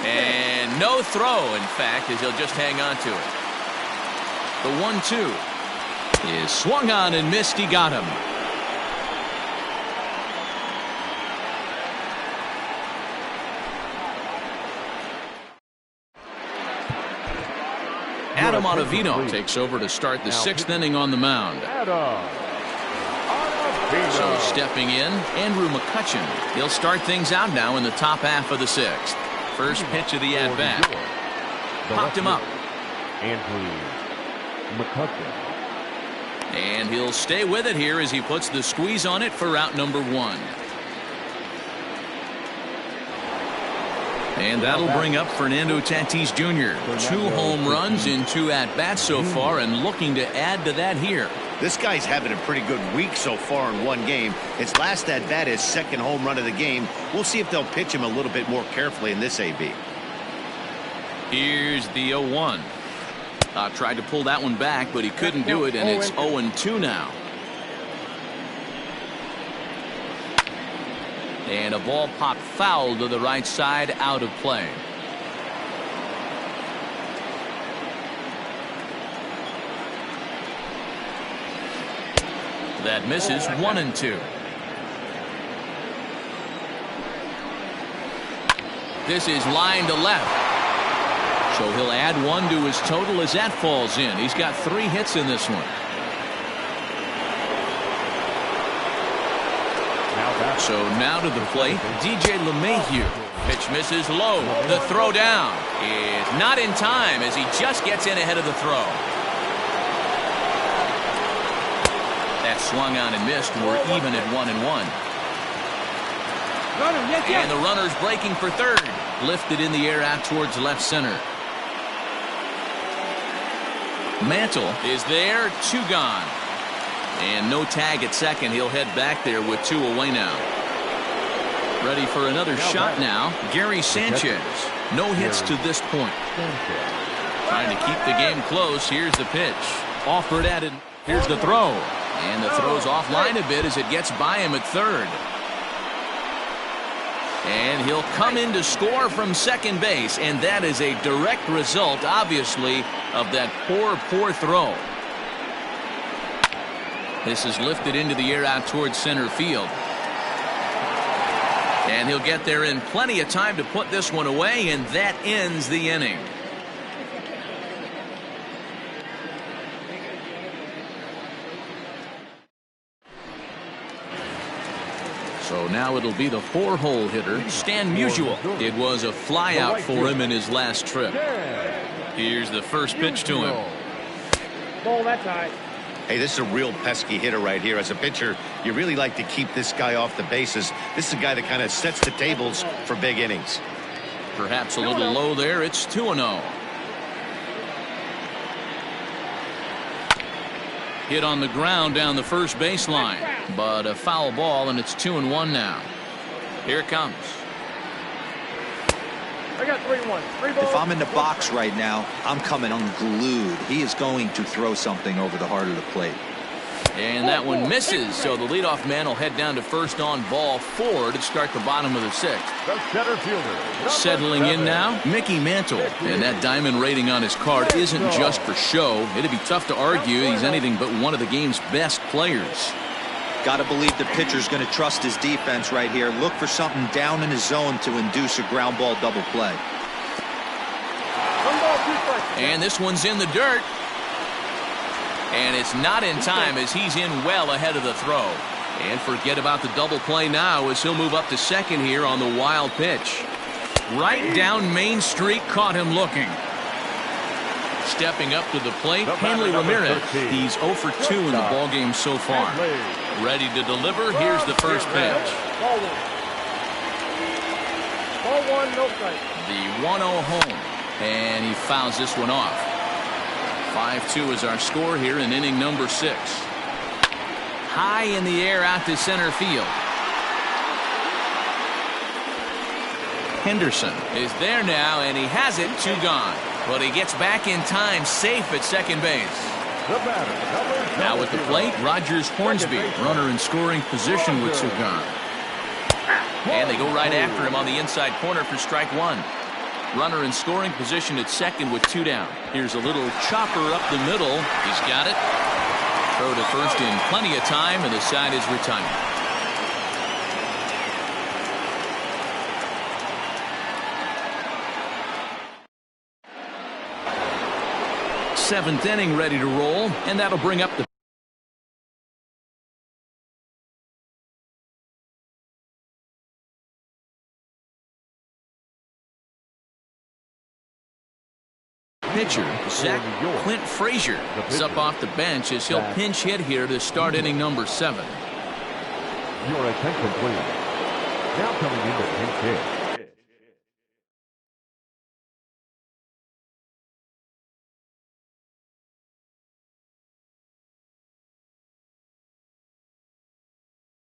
And no throw, in fact, as he'll just hang on to it. The 1-2 is swung on and missed. He got him. Adam Ottavino takes over to start the 6th inning on the mound. So stepping in, Andrew McCutchen. He'll start things out now in the top half of the 6th. First pitch of the at-bat. Popped him up. Andrew McCutchen. And he'll stay with it here as he puts the squeeze on it for out number 1. And that'll bring up Fernando Tatis Jr. 2 home runs in 2 at-bats so far, and looking to add to that here. This guy's having a pretty good week so far in 1 game. His last at-bat is 2nd home run of the game. We'll see if they'll pitch him a little bit more carefully in this AB. Here's the 0-1. Tried to pull that one back, but he couldn't do it, and it's 0-2 now. And a ball popped foul to the right side, out of play. That misses. 1-2. This is line to left. So he'll add 1 to his total as that falls in. He's got 3 hits in this one. Now that. So now to the plate, DJ LeMahieu. Pitch misses low. The throw down is not in time as he just gets in ahead of the throw. That swung on and missed. We're even at 1-1. And the runner's breaking for third. Lifted in the air out towards left center. Mantle is there, 2 gone. And no tag at second. He'll head back there with 2 away now. Ready for another shot now. Gary Sanchez. No hits to this point. Trying to keep the game close. Here's the pitch. Offered at it. Here's the throw. And the throw's offline a bit as it gets by him at third. And he'll come in to score from second base. And that is a direct result, obviously, of that poor throw. This is lifted into the air out towards center field. And he'll get there in plenty of time to put this one away, and that ends the inning. So now it'll be the 4-hole hitter, Stan Musial. It was a flyout for him in his last trip. Here's the first pitch to him. Ball, that's high. Hey, this is a real pesky hitter right here. As a pitcher, you really like to keep this guy off the bases. This is a guy that kind of sets the tables for big innings. Perhaps a little low there. It's 2-0. Hit on the ground down the first baseline, but a foul ball, and it's 2-1 now. Here it comes. I got 3-1. If I'm in the box right now, I'm coming unglued. He is going to throw something over the heart of the plate. And that one misses, so the leadoff man will head down to first on ball 4 to start the bottom of the 6th. The center fielder. Settling in now, Mickey Mantle. And that diamond rating on his card isn't just for show. It'd be tough to argue he's anything but one of the game's best players. Got to believe the pitcher's going to trust his defense right here. Look for something down in his zone to induce a ground ball double play. And this one's in the dirt. And it's not in time as he's in well ahead of the throw. And forget about the double play now as he'll move up to second here on the wild pitch. Right down Main Street, caught him looking. Stepping up to the plate, Hanley Ramirez. He's 0 for 2 in the ballgame so far. Ready to deliver. Here's the first pitch. Ball 1. Ball 1, no strike. The 1-0 home. And he fouls this one off. 5-2 is our score here in inning number 6. High in the air out to center field. Henderson is there now, and he has it, 2 gone. But he gets back in time, safe at second base. Now at the plate, Rogers Hornsby, runner in scoring position with 2 gone. And they go right after him on the inside corner for strike 1. Runner in scoring position at second with 2 down. Here's a little chopper up the middle. He's got it. Throw to first in plenty of time, and the side is retired. Seventh inning ready to roll, and that'll bring up the pitcher, Zach Clint Frazier, is up off the bench as he'll pinch hit here to start inning number 7. Your attention, please. Now coming in to pinch hit.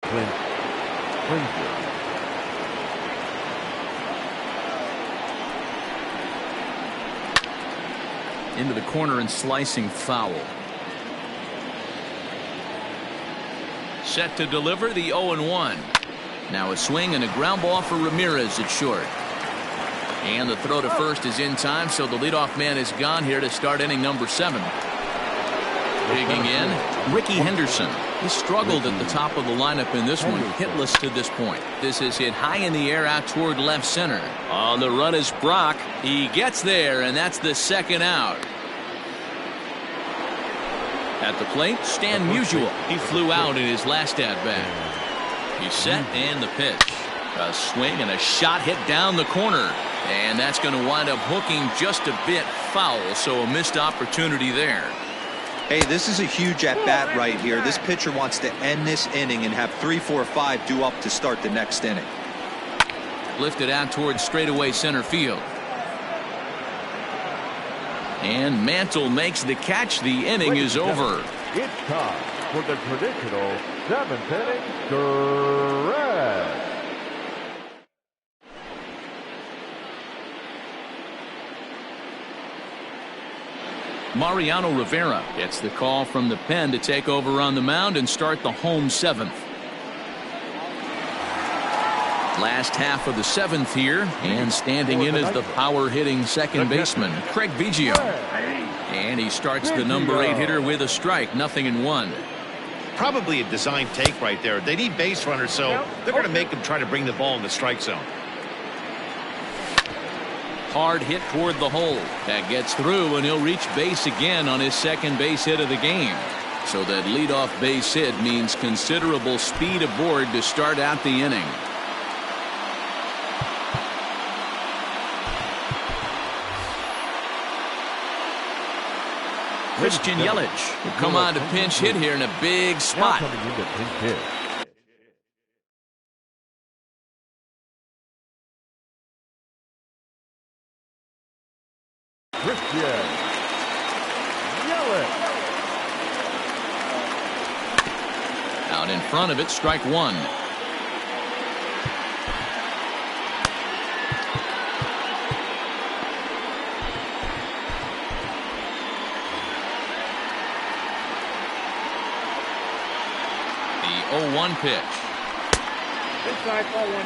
Clint Frazier. Into the corner and slicing foul. Set to deliver the 0-1. Now a swing and a ground ball for Ramirez at short. And the throw to first is in time, so the leadoff man is gone here to start inning number 7. Digging in, Ricky Henderson. He struggled at the top of the lineup in this one, hitless to this point. This is hit high in the air out toward left center. On the run is Brock. He gets there, and that's the second out. At the plate, Stan Musial. He flew out in his last at-bat. He's set and the pitch. A swing and a shot hit down the corner. And that's going to wind up hooking just a bit foul, so a missed opportunity there. Hey, this is a huge at-bat right here. This pitcher wants to end this inning and have 3, 4, 5 due up to start the next inning. Lifted out towards straightaway center field. And Mantle makes the catch. The inning is over. It's time for the traditional 7th inning stretch. Mariano Rivera gets the call from the pen to take over on the mound and start the home 7th. Last half of the 7th here, and standing in as the power-hitting second baseman, Craig Biggio. And he starts the number 8 hitter with a strike, 0-1. Probably a design take right there. They need base runners, so they're going to make them try to bring the ball in the strike zone. Hard hit toward the hole. That gets through, and he'll reach base again on his second base hit of the game. So that leadoff base hit means considerable speed aboard to start out the inning. Christian Yelich will come on to pinch hit here in a big spot. Now coming in to pinch hit. Christian Yelich. Out in front of it, strike 1. The 0-1 pitch. Inside, ball 1.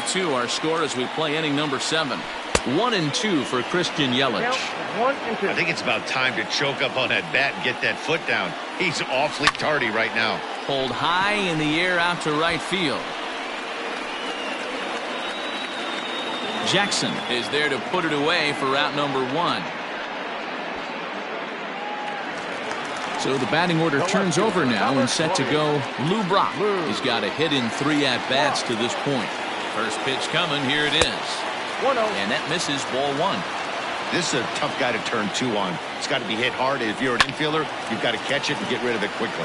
5-2 our score as we play inning number 7. 1-2 for Christian Yelich. Count 1 and 2. I think it's about time to choke up on that bat and get that foot down. He's awfully tardy right now. Pulled high in the air out to right field. Jackson is there to put it away for out number 1. So the batting order turns over now and set to go Lou Brock. He's got a hit in 3 at-bats to this point. First pitch coming. Here it is. 1-0. And that misses, ball 1. This is a tough guy to turn 2 on. It's got to be hit hard. If you're an infielder, you've got to catch it and get rid of it quickly.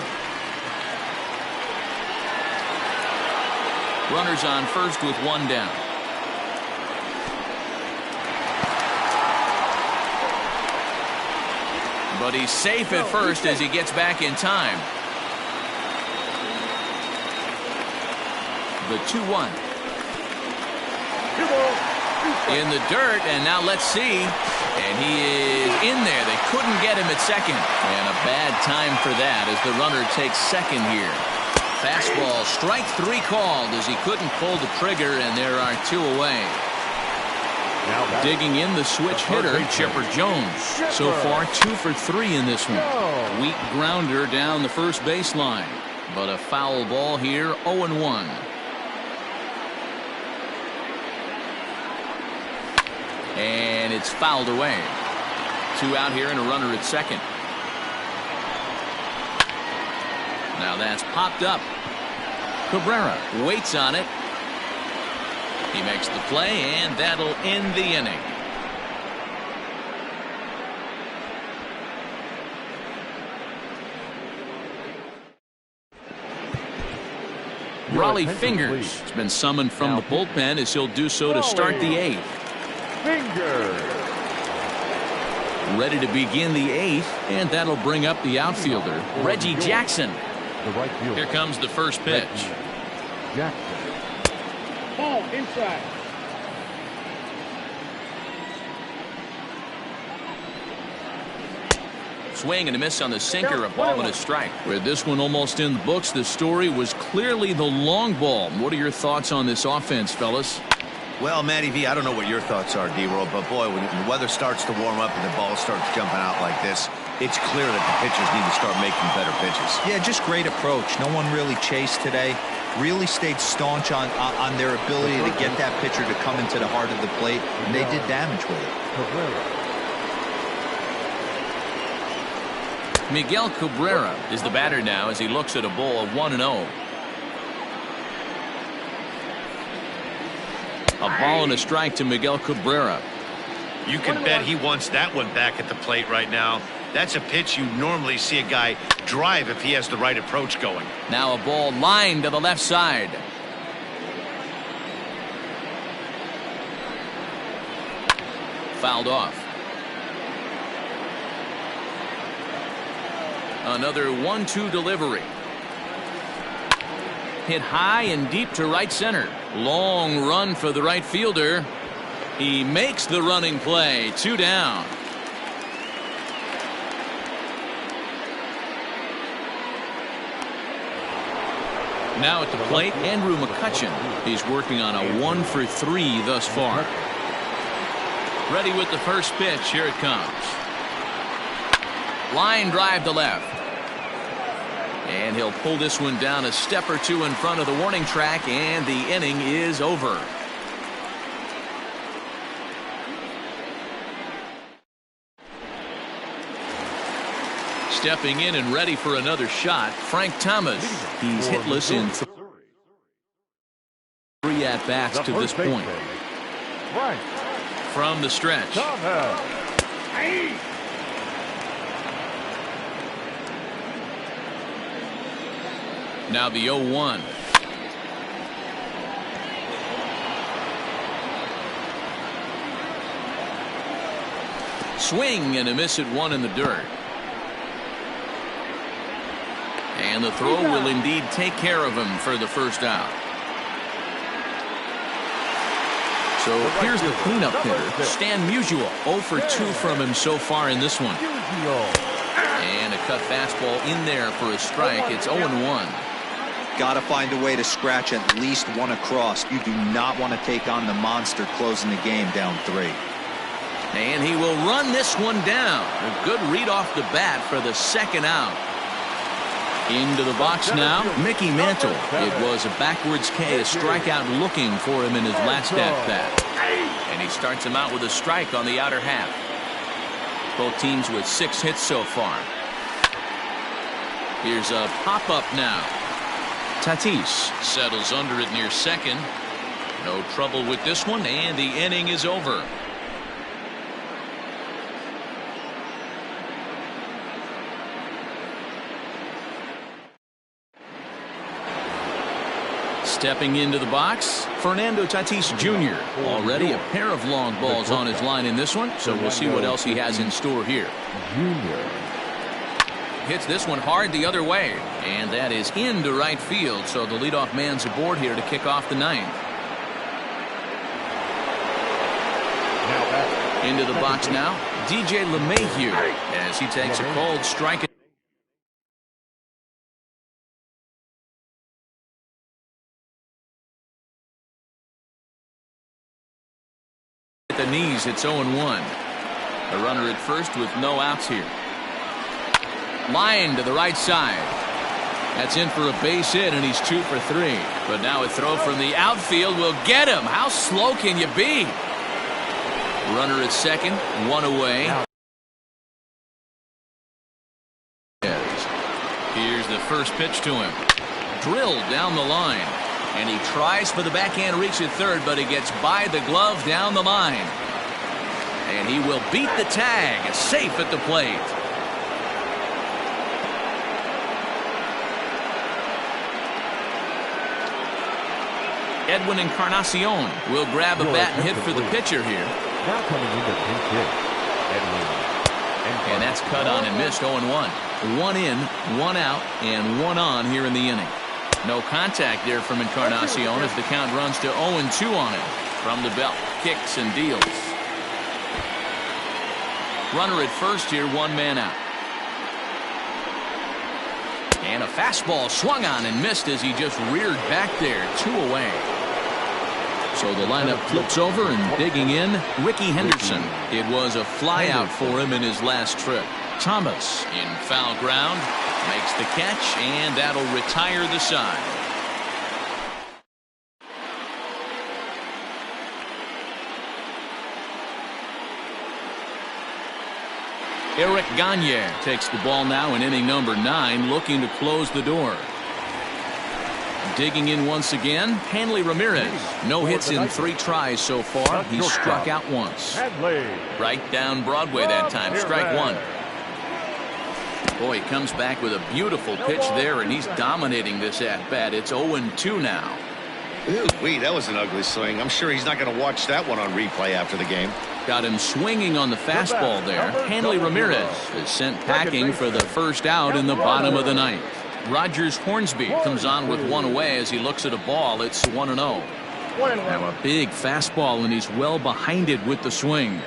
Runners on first with 1 down. But he's safe at first as he gets back in time. The 2-1. In the dirt, and now let's see. And he is in there. They couldn't get him at second. And a bad time for that as the runner takes second here. Fastball, strike 3 called as he couldn't pull the trigger, and there are 2 away. Digging in the switch hitter, Chipper Jones. So far 2 for 3 in this one. Weak grounder down the first baseline. But a foul ball here, 0-1. And it's fouled away. 2 out here and a runner at second. Now that's popped up. Cabrera waits on it. He makes the play, and that'll end the inning. Raleigh Fingers has been summoned from the bullpen as he'll do so to start the 8th. Fingers. Ready to begin the 8th, and that'll bring up the outfielder, Reggie Jackson. The right fielder. Here comes the first pitch. Jackson. Ball inside. Swing and a miss on the sinker, a ball and a strike. With this one almost in the books, the story was clearly the long ball. What are your thoughts on this offense, fellas? Well, Matty V, I don't know what your thoughts are, D-Roll, but boy, when the weather starts to warm up and the ball starts jumping out like this, it's clear that the pitchers need to start making better pitches. Yeah, just great approach. No one really chased today. Really stayed staunch on their ability to get that pitcher to come into the heart of the plate, and they did damage with it. Miguel Cabrera is the batter now as he looks at a ball of 1-0. A ball and a strike to Miguel Cabrera. You can bet he wants that one back at the plate right now. That's a pitch you normally see a guy drive if he has the right approach going. Now a ball lined to the left side. Fouled off. Another 1-2 delivery. Hit high and deep to right center. Long run for the right fielder. He makes the running play. 2 down. Now at the plate, Andrew McCutchen. He's working on a 1-for-3 thus far. Ready with the first pitch. Here it comes. Line drive to left. And he'll pull this one down a step or two in front of the warning track, and the inning is over. Stepping in and ready for another shot, Frank Thomas. He's hitless in 3 at-bats to this point. From the stretch. Now the 0-1. Swing and a miss at 1 in the dirt. And the throw will indeed take care of him for the first out. So here's the cleanup hitter, Stan Musial. 0-for-2 from him so far in this one. And a cut fastball in there for a strike. It's 0-1. Got to find a way to scratch at least one across. You do not want to take on the monster closing the game down 3. And he will run this one down. A good read off the bat for the second out. Into the box now, Mickey Mantle. It was a backwards K, a strikeout looking for him in his last at-bat. And he starts him out with a strike on the outer half. Both teams with 6 hits so far. Here's a pop-up now. Tatis settles under it near second. No trouble with this one, and the inning is over. Stepping into the box, Fernando Tatis Jr. Already a pair of long balls on his line in this one, so we'll see what else he has in store here. Hits this one hard the other way, and that is into right field, so the leadoff man's aboard here to kick off the 9th. Into the box now, DJ LeMahieu as he takes a cold strike. At the knees, it's 0-1. A runner at first with no outs here. Line to the right side. That's in for a base hit, and he's 2 for 3. But now a throw from the outfield will get him. How slow can you be? Runner at second, 1 away. Here's the first pitch to him. Drilled down the line. And he tries for the backhand reach at third, but he gets by the glove down the line. And he will beat the tag, safe at the plate. Edwin Encarnacion will grab a bat and hit for the pitcher here. Now coming into pinch hit, Edwin. And that's cut on and missed. 0-1. 1 in, 1 out, and 1 on here in the inning. No contact there from Encarnacion as the count runs to 0-2 on him. From the belt, kicks and deals. Runner at first here, 1 man out. And a fastball swung on and missed as he just reared back there. 2 away. So the lineup flips over, and digging in, Ricky Henderson. It was a fly out for him in his last trip. Thomas in foul ground makes the catch, and that'll retire the side. Eric Gagne takes the ball now in inning number 9, looking to close the door. Digging in once again, Hanley Ramirez. No hits in 3 tries so far. He's struck out once. Right down Broadway that time. Strike 1. Boy, he comes back with a beautiful pitch there, and he's dominating this at-bat. It's 0-2 now. Ooh, that was an ugly swing. I'm sure he's not going to watch that one on replay after the game. Got him swinging on the fastball there. Hanley Ramirez is sent packing for the first out in the bottom of the 9th. Rogers Hornsby comes on with 1 away as he looks at a ball. It's 1-0. Now a big fastball, and he's well behind it with the swing.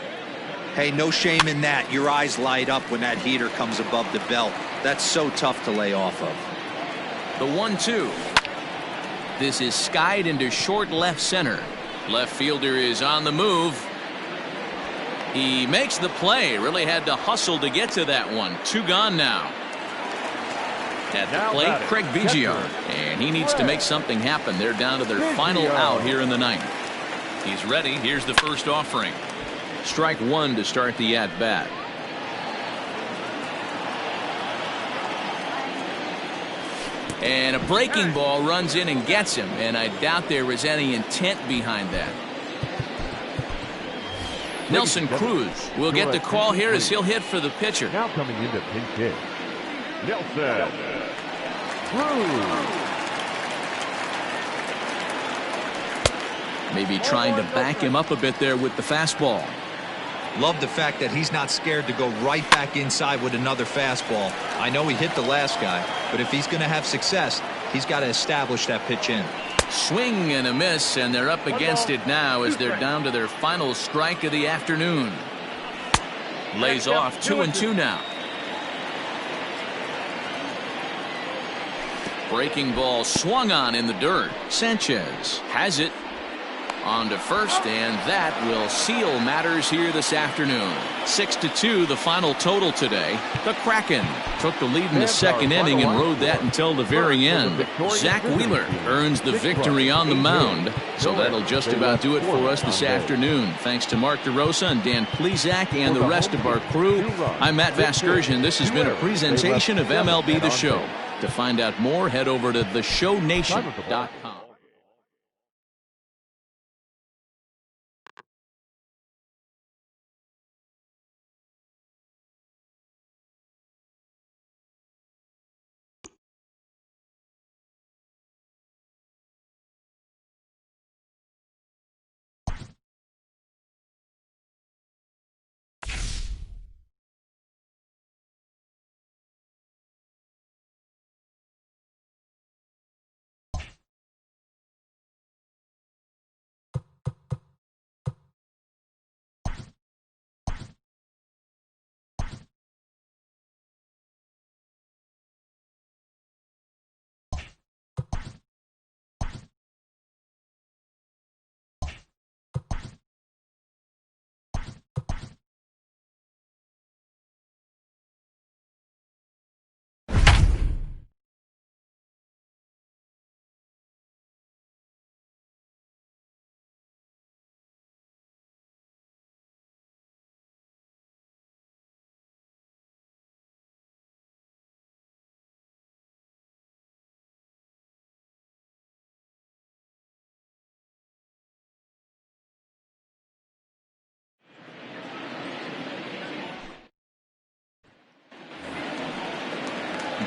Hey, no shame in that. Your eyes light up when that heater comes above the belt. That's so tough to lay off of. The 1-2. This is skied into short left center. Left fielder is on the move. He makes the play. Really had to hustle to get to that one. 2 gone now. At the plate, Craig Biggio, and he needs to make something happen. They're down to their final out here in the 9th. He's ready. Here's the first offering. Strike 1 to start the at-bat. And a breaking ball runs in and gets him, and I doubt there was any intent behind that. Nelson Cruz will get the call here as he'll hit for the pitcher. Now coming into pinch hit, Nelson Cruz. Maybe trying to back him up a bit there with the fastball. Love the fact that he's not scared to go right back inside with another fastball. I know he hit the last guy, but if he's going to have success, he's got to establish that pitch in. Swing and a miss, and they're up against it now as they're down to their final strike of the afternoon. Lays off 2-2 now. Breaking ball swung on in the dirt. Sanchez has it. On to first, and that will seal matters here this afternoon. 6-2 the final total today. The Kraken took the lead in the second inning and rode that until the very end. Zach Wheeler earns the victory on the mound. So that'll just about do it for us this afternoon. Thanks to Mark DeRosa and Dan Plesac and the rest of our crew. I'm Matt Vasgersian. This has been a presentation of MLB The Show. To find out more, head over to theshownation.com.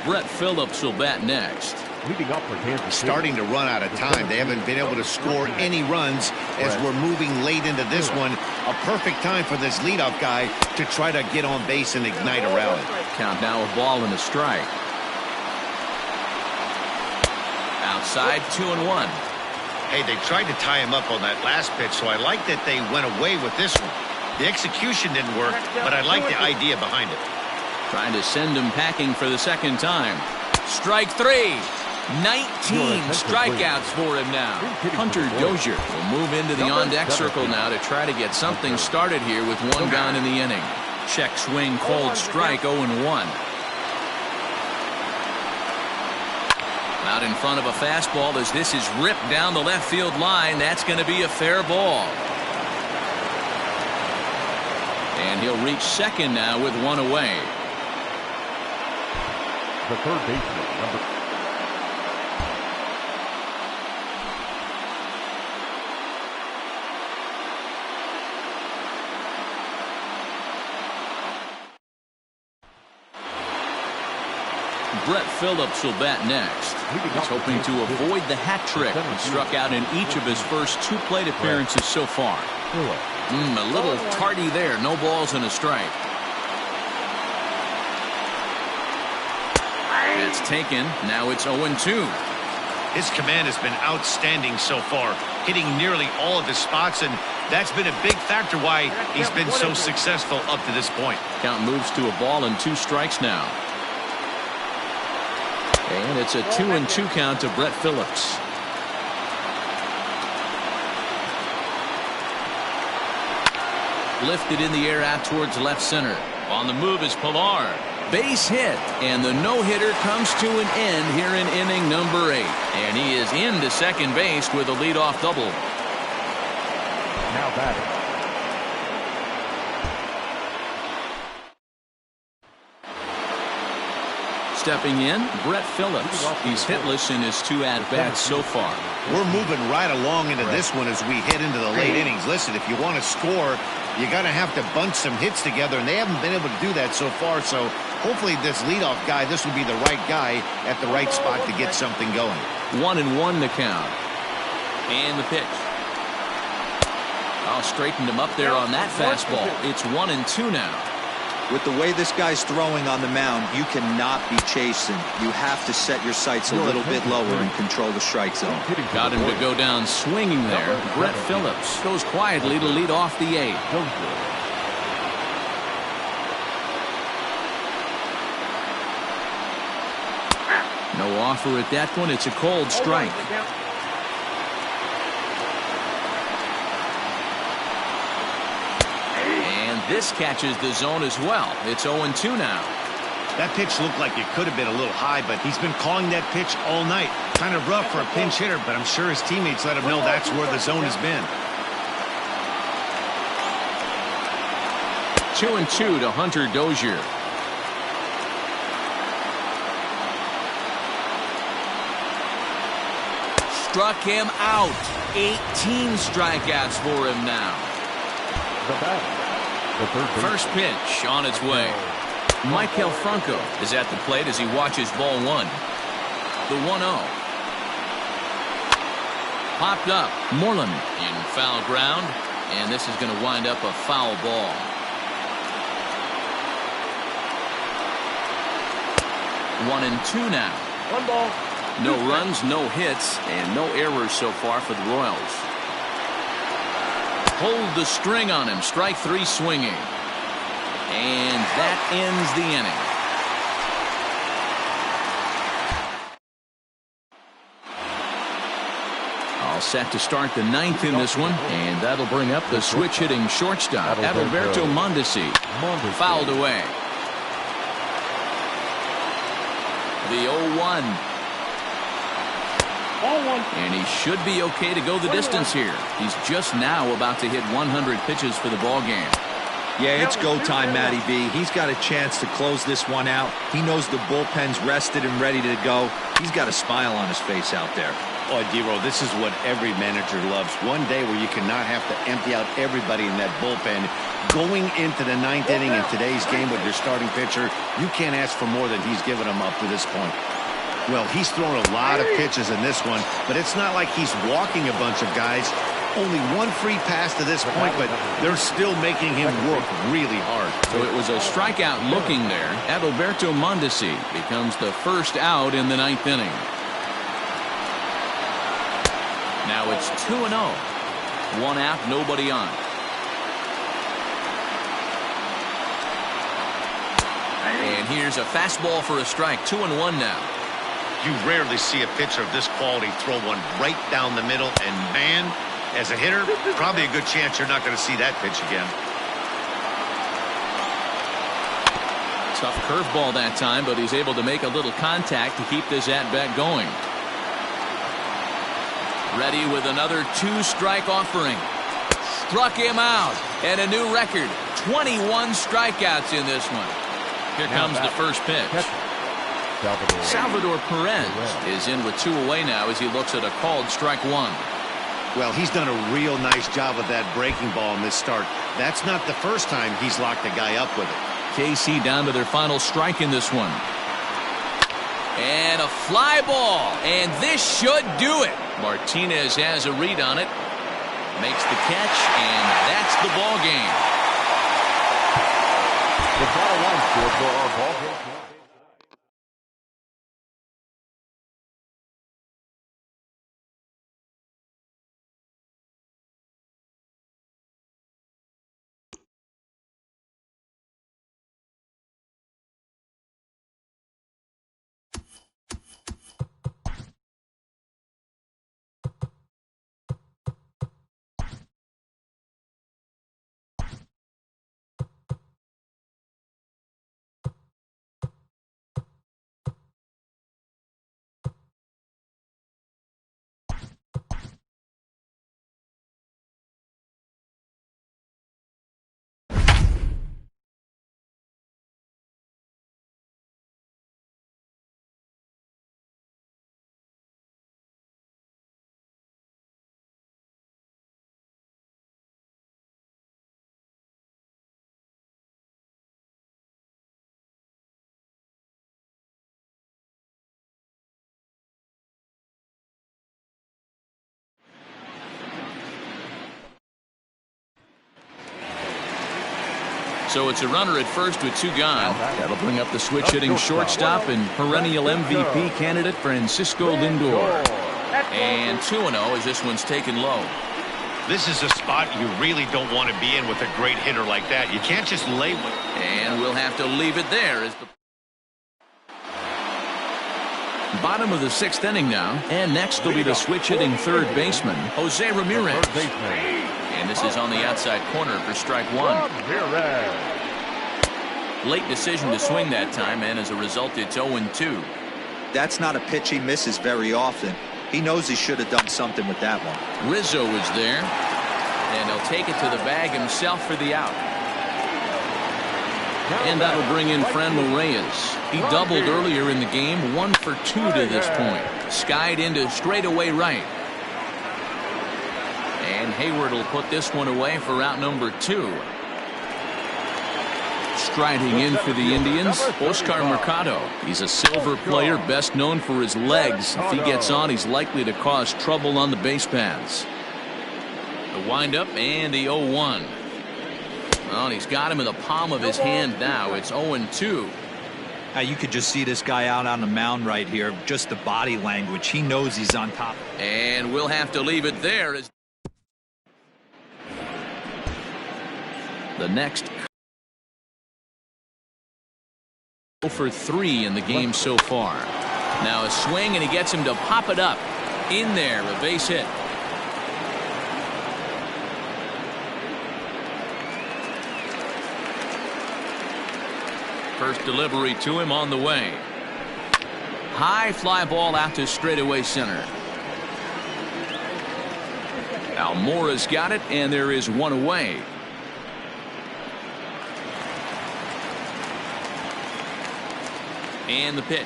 Brett Phillips will bat next. Leading up for Kansas City. Starting to run out of time. They haven't been able to score any runs as we're moving late into this one. A perfect time for this leadoff guy to try to get on base and ignite a rally. Count now a ball and a strike. Outside 2-1. Hey, they tried to tie him up on that last pitch, so I like that they went away with this one. The execution didn't work, but I like the idea behind it. Trying to send him packing for the second time. Strike 3. 19 strikeouts for him now. Hunter Dozier will move into the on-deck circle now to try to get something started here with 1 gone in the inning. Check swing called strike 0-1. Out in front of a fastball as this is ripped down the left field line. That's going to be a fair ball. And he'll reach second now with 1 away. The third baseman, Brett Phillips will bat next. He's hoping to avoid the hat trick. He struck out in each of his first 2 plate appearances so far. A little tardy there. No balls and a strike. That's taken. Now it's 0-2. His command has been outstanding so far, hitting nearly all of his spots, and that's been a big factor why he's been so successful up to this point. Count moves to a ball and 2 strikes now. And it's a 2-2 count to Brett Phillips. Lifted in the air out towards left center. On the move is Pilar. Base hit, and the no-hitter comes to an end here in inning number 8. And he is into second base with a leadoff double. Now batting. Stepping in, Brett Phillips. He's hitless in his 2 at-bats so far. We're moving right along into this one as we hit into the late innings. Listen, if you want to score, you got to have to bunch some hits together, and they haven't been able to do that so far. So hopefully this leadoff guy, this will be the right guy at the right spot to get something going. 1-1 to count. And the pitch. Oh, straightened him up there on that fastball. It's 1-2 now. With the way this guy's throwing on the mound, you cannot be chasing. You have to set your sights a little bit lower and control the strike zone. Got him to go down swinging there. Brett Phillips goes quietly to lead off the 8th. No offer at that one. It's a cold strike. This catches the zone as well. It's 0-2 now. That pitch looked like it could have been a little high, but he's been calling that pitch all night. Kind of rough for a pinch hitter, but I'm sure his teammates let him know that's where the zone has been. 2-2 to Hunter Dozier. Struck him out. 18 strikeouts for him now. The bat. First pitch on its way. Maikel Franco is at the plate as he watches ball 1. The 1-0. Popped up. Moreland in foul ground. And this is going to wind up a foul ball. One and two now. 1 ball. No runs, no hits, and no errors so far for the Royals. Hold the string on him. Strike 3 swinging. And that ends the inning. All set to start the 9th in this one, and that'll bring up the switch-hitting shortstop, Adalberto Mondesi. Fouled away. The 0-1. And he should be okay to go the distance here. He's just now about to hit 100 pitches for the ball game. Yeah, it's go time, Matty B. He's got a chance to close this one out. He knows the bullpen's rested and ready to go. He's got a smile on his face out there. Oh, D-Roll, this is what every manager loves. One day where you cannot have to empty out everybody in that bullpen. Going into the 9th inning in today's game with your starting pitcher, you can't ask for more than he's given them up to this point. Well, he's thrown a lot of pitches in this one, but it's not like he's walking a bunch of guys. Only 1 free pass to this point, but they're still making him work really hard. So it was a strikeout looking there. Adalberto Mondesi becomes the first out in the 9th inning. Now it's 2-0. 1 out, nobody on. And here's a fastball for a strike. 2-1 now. You rarely see a pitcher of this quality throw one right down the middle, and man, as a hitter, probably a good chance you're not going to see that pitch again. Tough curveball that time, but he's able to make a little contact to keep this at-bat going. Ready with another 2-strike offering. Struck him out, and a new record. 21 strikeouts in this one. Here comes the first pitch. Salvador Perez is in with 2 away now as he looks at a called strike 1. Well, he's done a real nice job with that breaking ball in this start. That's not the first time he's locked a guy up with it. KC down to their final strike in this one. And a fly ball. And this should do it. Martinez has a read on it. Makes the catch, and that's the ball game. The bottom line score for our ball game. So it's a runner at first with two gone. That'll bring up the switch-hitting shortstop and perennial MVP candidate Francisco Lindor. And 2-0 as this one's taken low. This is a spot you really don't want to be in with a great hitter like that. You can't just lay with. And we'll have to leave it there as the bottom of the 6th inning now. And next will be the switch-hitting third baseman, Jose Ramirez. And this is on the outside corner for strike one. Late decision to swing that time, and as a result, it's 0-2. That's not a pitch he misses very often. He knows he should have done something with that one. Rizzo is there, and he'll take it to the bag himself for the out. And that'll bring in Franmil Reyes. He doubled earlier in the game, 1 for 2 to this point. Skied into straightaway right. And Hayward will put this one away for out number 2. Striding in for the Indians, Oscar Mercado. He's a silver player, best known for his legs. If he gets on, he's likely to cause trouble on the base paths. The windup and the 0-1. Well, he's got him in the palm of his hand now. It's 0-2. Now you could just see this guy out on the mound right here. Just the body language. He knows he's on top. And we'll have to leave it there as the next for 3 in the game so far. Now a swing, and he gets him to pop it up. In there, a base hit. First delivery to him on the way. High fly ball out to straightaway center. Almora's got it, and there is one away. And the pitch.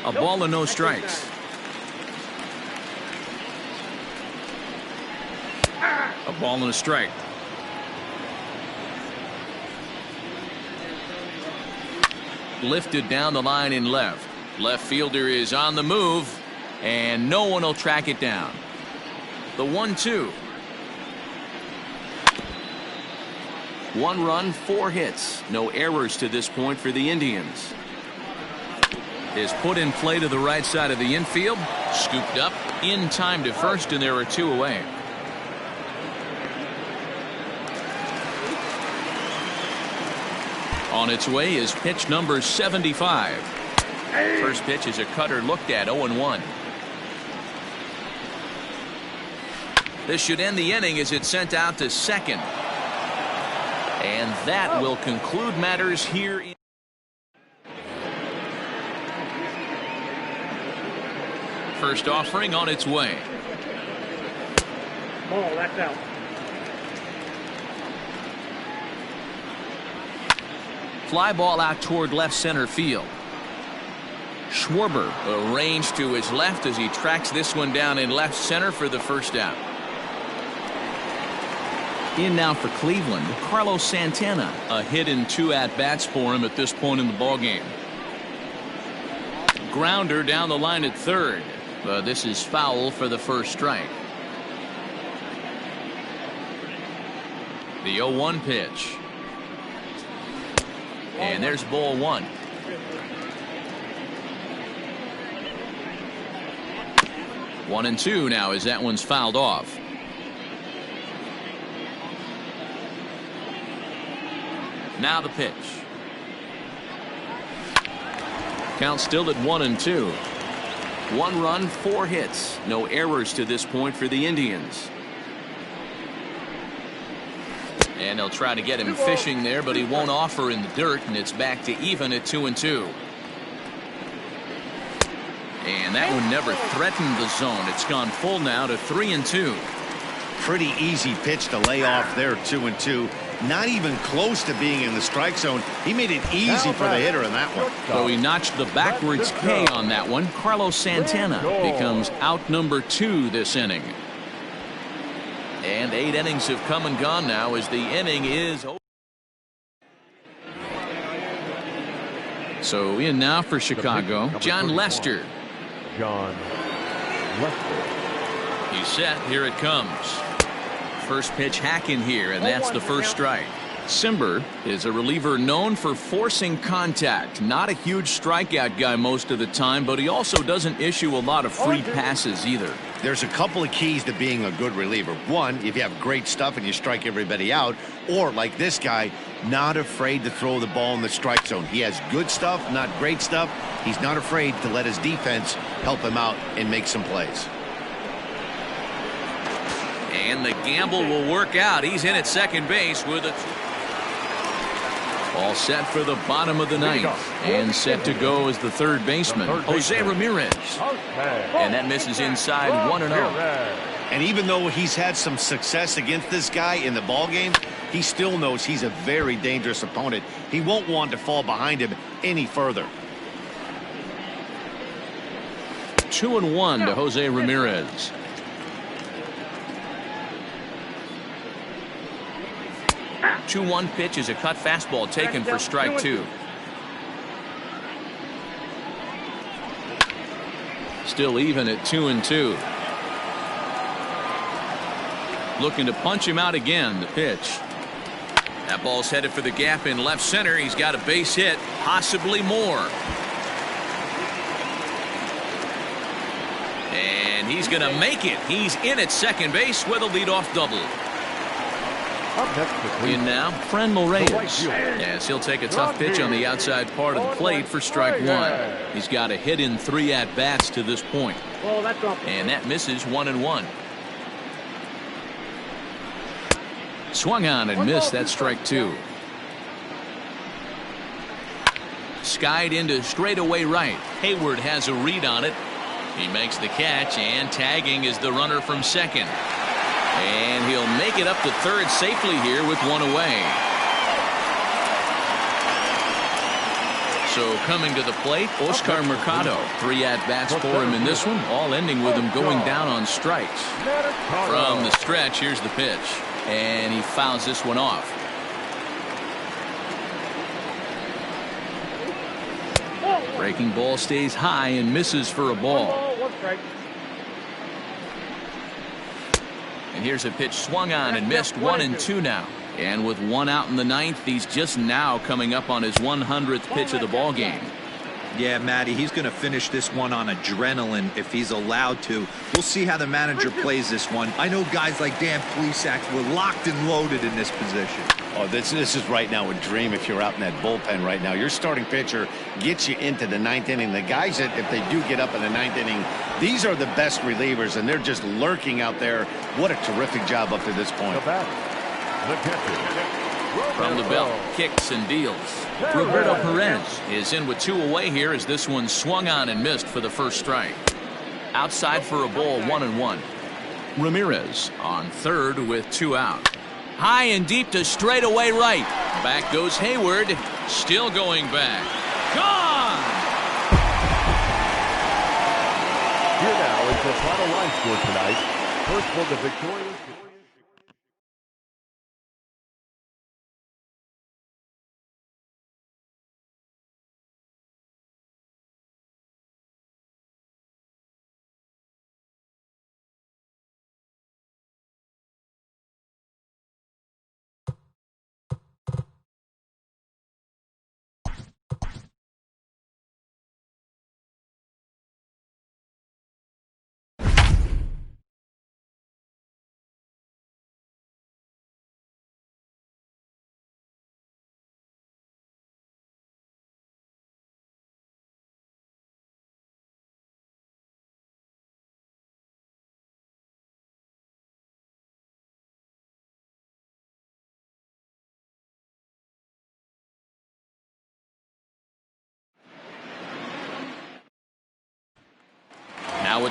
A ball and no strikes. A ball and a strike. Lifted down the line in left. Left fielder is on the move, and no one will track it down. The 1-2. 1 run, 4 hits. No errors to this point for the Indians. Is put in play to the right side of the infield. Scooped up in time to first, and there are 2 away. On its way is pitch number 75. First pitch is a cutter looked at, 0-1. This should end the inning as it's sent out to second. And that will conclude matters here in first offering on its way. Ball, that's out. Fly ball out toward left center field. Schwarber arranged to his left as he tracks this one down in left center for the first out. In now for Cleveland, Carlos Santana. A hit in 2 at-bats for him at this point in the ballgame. Grounder down the line at third. But this is foul for the first strike. The 0-1 pitch. And there's ball 1. One and 2 now as that one's fouled off. Now the pitch. Count still at 1 and 2. 1 run, 4 hits. No errors to this point for the Indians. And they'll try to get him fishing there, but he won't offer in the dirt, and it's back to even at 2 and 2. And that one never threatened the zone. It's gone full now to 3 and 2. Pretty easy pitch to lay off there, 2 and 2. Not even close to being in the strike zone. He made it easy for the hitter in that one. So he notched the backwards K on that one. Carlos Santana becomes out number 2 this inning. And 8 innings have come and gone now as the inning is over. So in now for Chicago, John Lester. John Lester. He's set. Here it comes. First pitch hack in here, and that's the first strike. Simber is a reliever known for forcing contact. Not a huge strikeout guy most of the time, but he also doesn't issue a lot of free passes either. There's a couple of keys to being a good reliever. One, if you have great stuff and you strike everybody out, or like this guy, not afraid to throw the ball in the strike zone. He has good stuff, not great stuff. He's not afraid to let his defense help him out and make some plays. And the gamble will work out. He's in at second base with a... All set for the bottom of the ninth. And set to go as the third baseman, Jose Ramirez. And that misses inside 1-0. And even though he's had some success against this guy in the ballgame, he still knows he's a very dangerous opponent. He won't want to fall behind him any further. 2-1 to Jose Ramirez. The 2-1 pitch is a cut fastball taken for strike 2. Still even at 2 and 2. Looking to punch him out again. The pitch. That ball's headed for the gap in left center. He's got a base hit, possibly more. And he's going to make it. He's in at second base with a leadoff double. In now, Franmil Reyes. Yes, he'll take a tough pitch on the outside part of the plate for strike 1. He's got a hit in 3 at-bats to this point. And that misses 1-1. Swung on and missed. That strike 2. Skied into straightaway right. Hayward has a read on it. He makes the catch, and tagging is the runner from second. And he'll make it up to third safely here with 1 away. So coming to the plate, Oscar Mercado. 3 at-bats for him in this one, all ending with him going down on strikes. From the stretch, here's the pitch. And he fouls this one off. Breaking ball stays high and misses for a ball. And here's a pitch swung on and missed. 1 and 2 now. And with 1 out in the ninth, he's just now coming up on his 100th pitch of the ball game. Yeah, Matty, he's going to finish this one on adrenaline if he's allowed to. We'll see how the manager plays this one. I know guys like Dan Plesac were locked and loaded in this position. Oh, this is right now a dream if you're out in that bullpen right now. Your starting pitcher gets you into the 9th inning. The guys that, if they do get up in the 9th inning, these are the best relievers, and they're just lurking out there. What a terrific job up to this point. From the belt, kicks and deals. Roberto Perez is in with 2 away here as this one swung on and missed for the first strike. Outside for a ball, 1-1. Ramirez on third with 2 out. High and deep to straightaway right. Back goes Hayward. Still going back. Gone! Here now is the final line score tonight. First for the victorious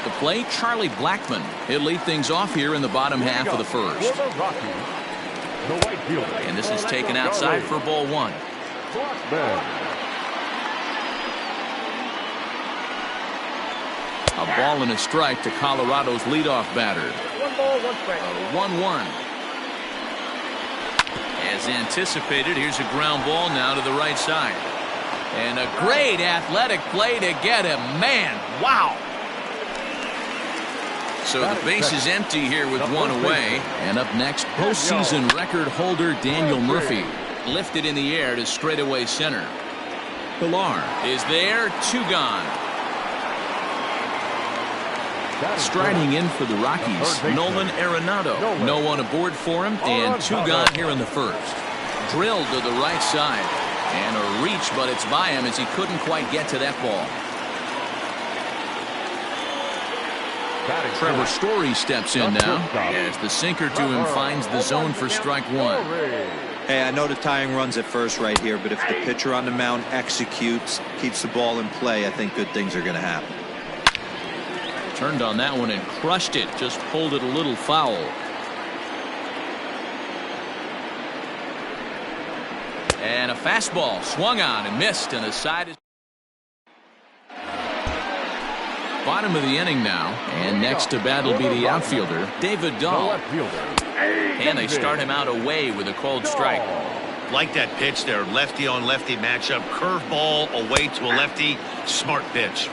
at the plate, Charlie Blackmon. He'll lead things off here in the bottom half of the first. For the Rockies, the right fielder. And this is taken outside for ball one. Blackmon. A ball and a strike to Colorado's leadoff batter. 1 ball, 1 strike. 1-1. As anticipated, here's a ground ball now to the right side. And a great athletic play to get him. Man, wow. So the base is empty here with one away. And up next, postseason record holder Daniel Murphy. Lifted in the air to straightaway center. Pilar is there, 2 gone. Striding in for the Rockies, Nolan Arenado. No one aboard for him, and 2 gone here in the first. Drilled to the right side. And a reach, but it's by him as he couldn't quite get to that ball. Trevor Story steps in now as the sinker to him finds the zone for strike 1. Hey, I know the tying runs at first right here, but if the pitcher on the mound executes, keeps the ball in play, I think good things are going to happen. Turned on that one and crushed it. Just pulled it a little foul. And a fastball swung on and missed, and the side is bottom of the inning now. And next to bat will be the outfielder, David Dahl. And they start him out away with a cold strike. Like that pitch there, lefty on lefty matchup, curveball away to a lefty, smart pitch.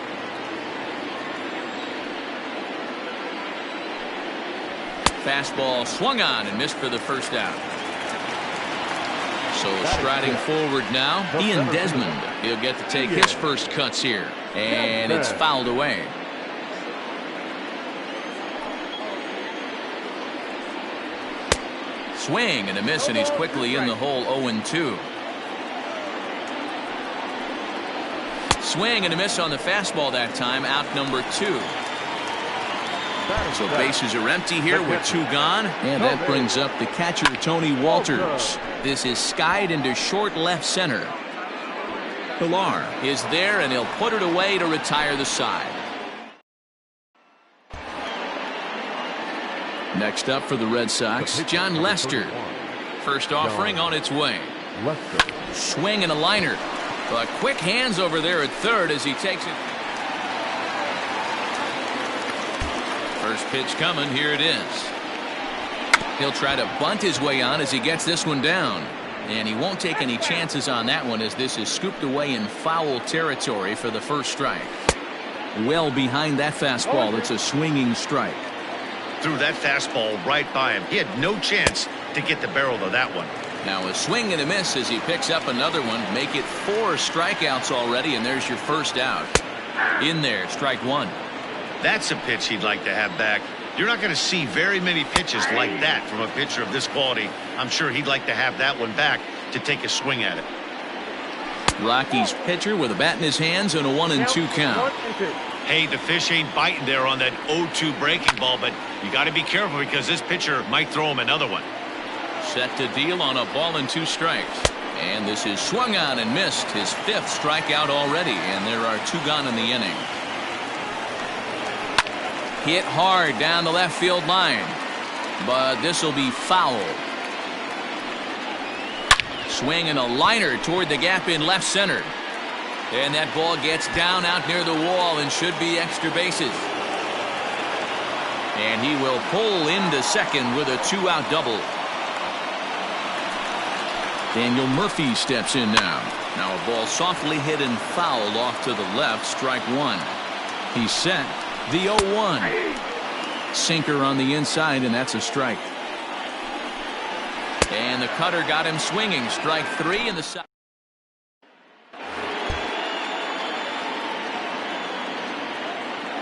Fastball swung on and missed for the first out. So striding forward now, Ian Desmond. He'll get to take his first cuts here. And it's fouled away. Swing and a miss, and he's quickly in the hole 0-2. Swing and a miss on the fastball that time, out number 2. So bases are empty here with 2 gone. And that brings up the catcher, Tony Walters. This is skied into short left center. Pilar is there, and he'll put it away to retire the side. Next up for the Red Sox, John Lester. First offering on its way. Swing and a liner. But quick hands over there at third as he takes it. First pitch coming, here it is. He'll try to bunt his way on as he gets this one down. And he won't take any chances on that one as this is scooped away in foul territory for the first strike. Well behind that fastball, it's a swinging strike. Threw that fastball right by him. He had no chance to get the barrel of that one. Now a swing and a miss as he picks up another one. Make it 4 strikeouts already, and there's your first out. In there, strike 1. That's a pitch he'd like to have back. You're not going to see very many pitches like that from a pitcher of this quality. I'm sure he'd like to have that one back to take a swing at it. Rockies pitcher with a bat in his hands and a 1-2 count. Hey, the fish ain't biting there on that 0-2 breaking ball, but you got to be careful because this pitcher might throw him another one. Set to deal on a ball and 2 strikes. And this is swung on and missed, his 5th strikeout already, and there are 2 gone in the inning. Hit hard down the left field line, but this will be foul. Swing and a liner toward the gap in left center. And that ball gets down out near the wall and should be extra bases. And he will pull into second with a 2-out double. Daniel Murphy steps in now. Now a ball softly hit and fouled off to the left, strike 1. He's set. The 0-1. Sinker on the inside, and that's a strike. And the cutter got him swinging. Strike 3 in the side.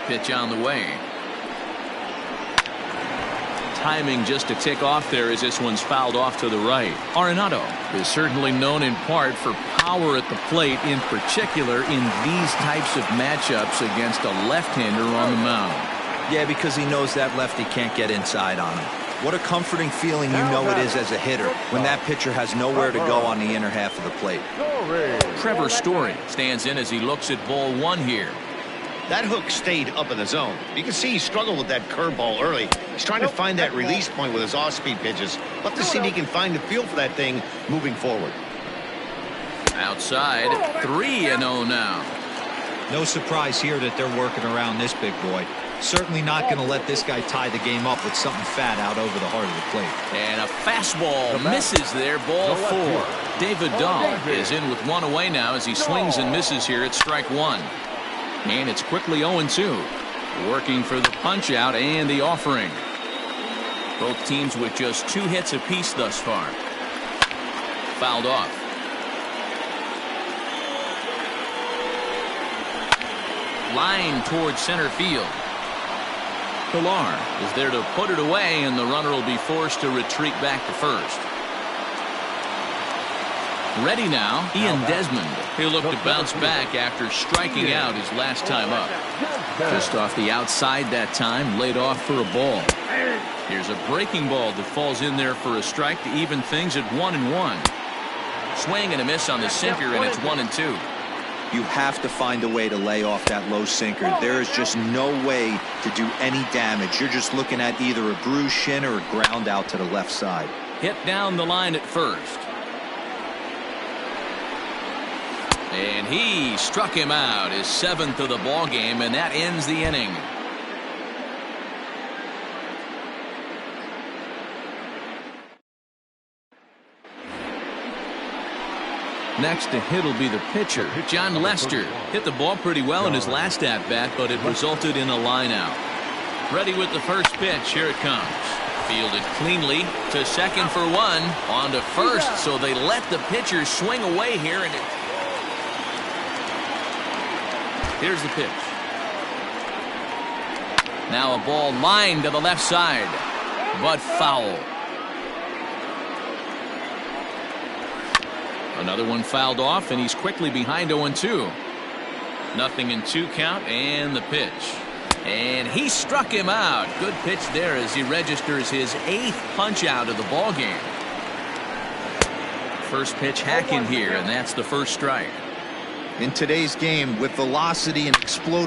Pitch on the way. Timing just a tick off there as this one's fouled off to the right. Arenado is certainly known in part for power at the plate, in particular in these types of matchups against a left-hander on the mound. Yeah, because he knows that lefty can't get inside on him. What a comforting feeling you know it is as a hitter when that pitcher has nowhere to go on the inner half of the plate. Trevor Story stands in as he looks at ball 1 here. That hook stayed up in the zone. You can see he struggled with that curveball early. He's trying to find that release point with his off-speed pitches. Love to see if he can find the feel for that thing moving forward. Outside, 3-0 now. No surprise here that they're working around this big boy. Certainly not going to let this guy tie the game up with something fat out over the heart of the plate. And a fastball misses there, ball 4. David Dahl is in with 1 away now as he swings and misses here at strike 1. And it's quickly 0-2. Working for the punch out and the offering. Both teams with just 2 hits apiece thus far. Fouled off. Line towards center field. Pilar is there to put it away, and the runner will be forced to retreat back to first. Ready now, Ian Desmond. He'll look to bounce back after striking out his last time up. Just off the outside that time, laid off for a ball. Here's a breaking ball that falls in there for a strike to even things at 1-1. Swing and a miss on the sinker, and it's 1-2. You have to find a way to lay off that low sinker. There is just no way to do any damage. You're just looking at either a bruised shin or a ground out to the left side. Hit down the line at first. And he struck him out, his 7th of the ball game, and that ends the inning. Next to hit will be the pitcher, John Lester. Hit the ball pretty well in his last at-bat, but it resulted in a line out. Ready with the first pitch. Here it comes. Fielded cleanly to second for 1. On to first, so they let the pitcher swing away here. And here's the pitch. Now a ball lined to the left side, but foul. Another one fouled off, and he's quickly behind 0-2. 0-2 count, and the pitch. And he struck him out. Good pitch there as he registers his 8th punch out of the ball game. First pitch hacking here, and that's the first strike. In today's game, with velocity and exploding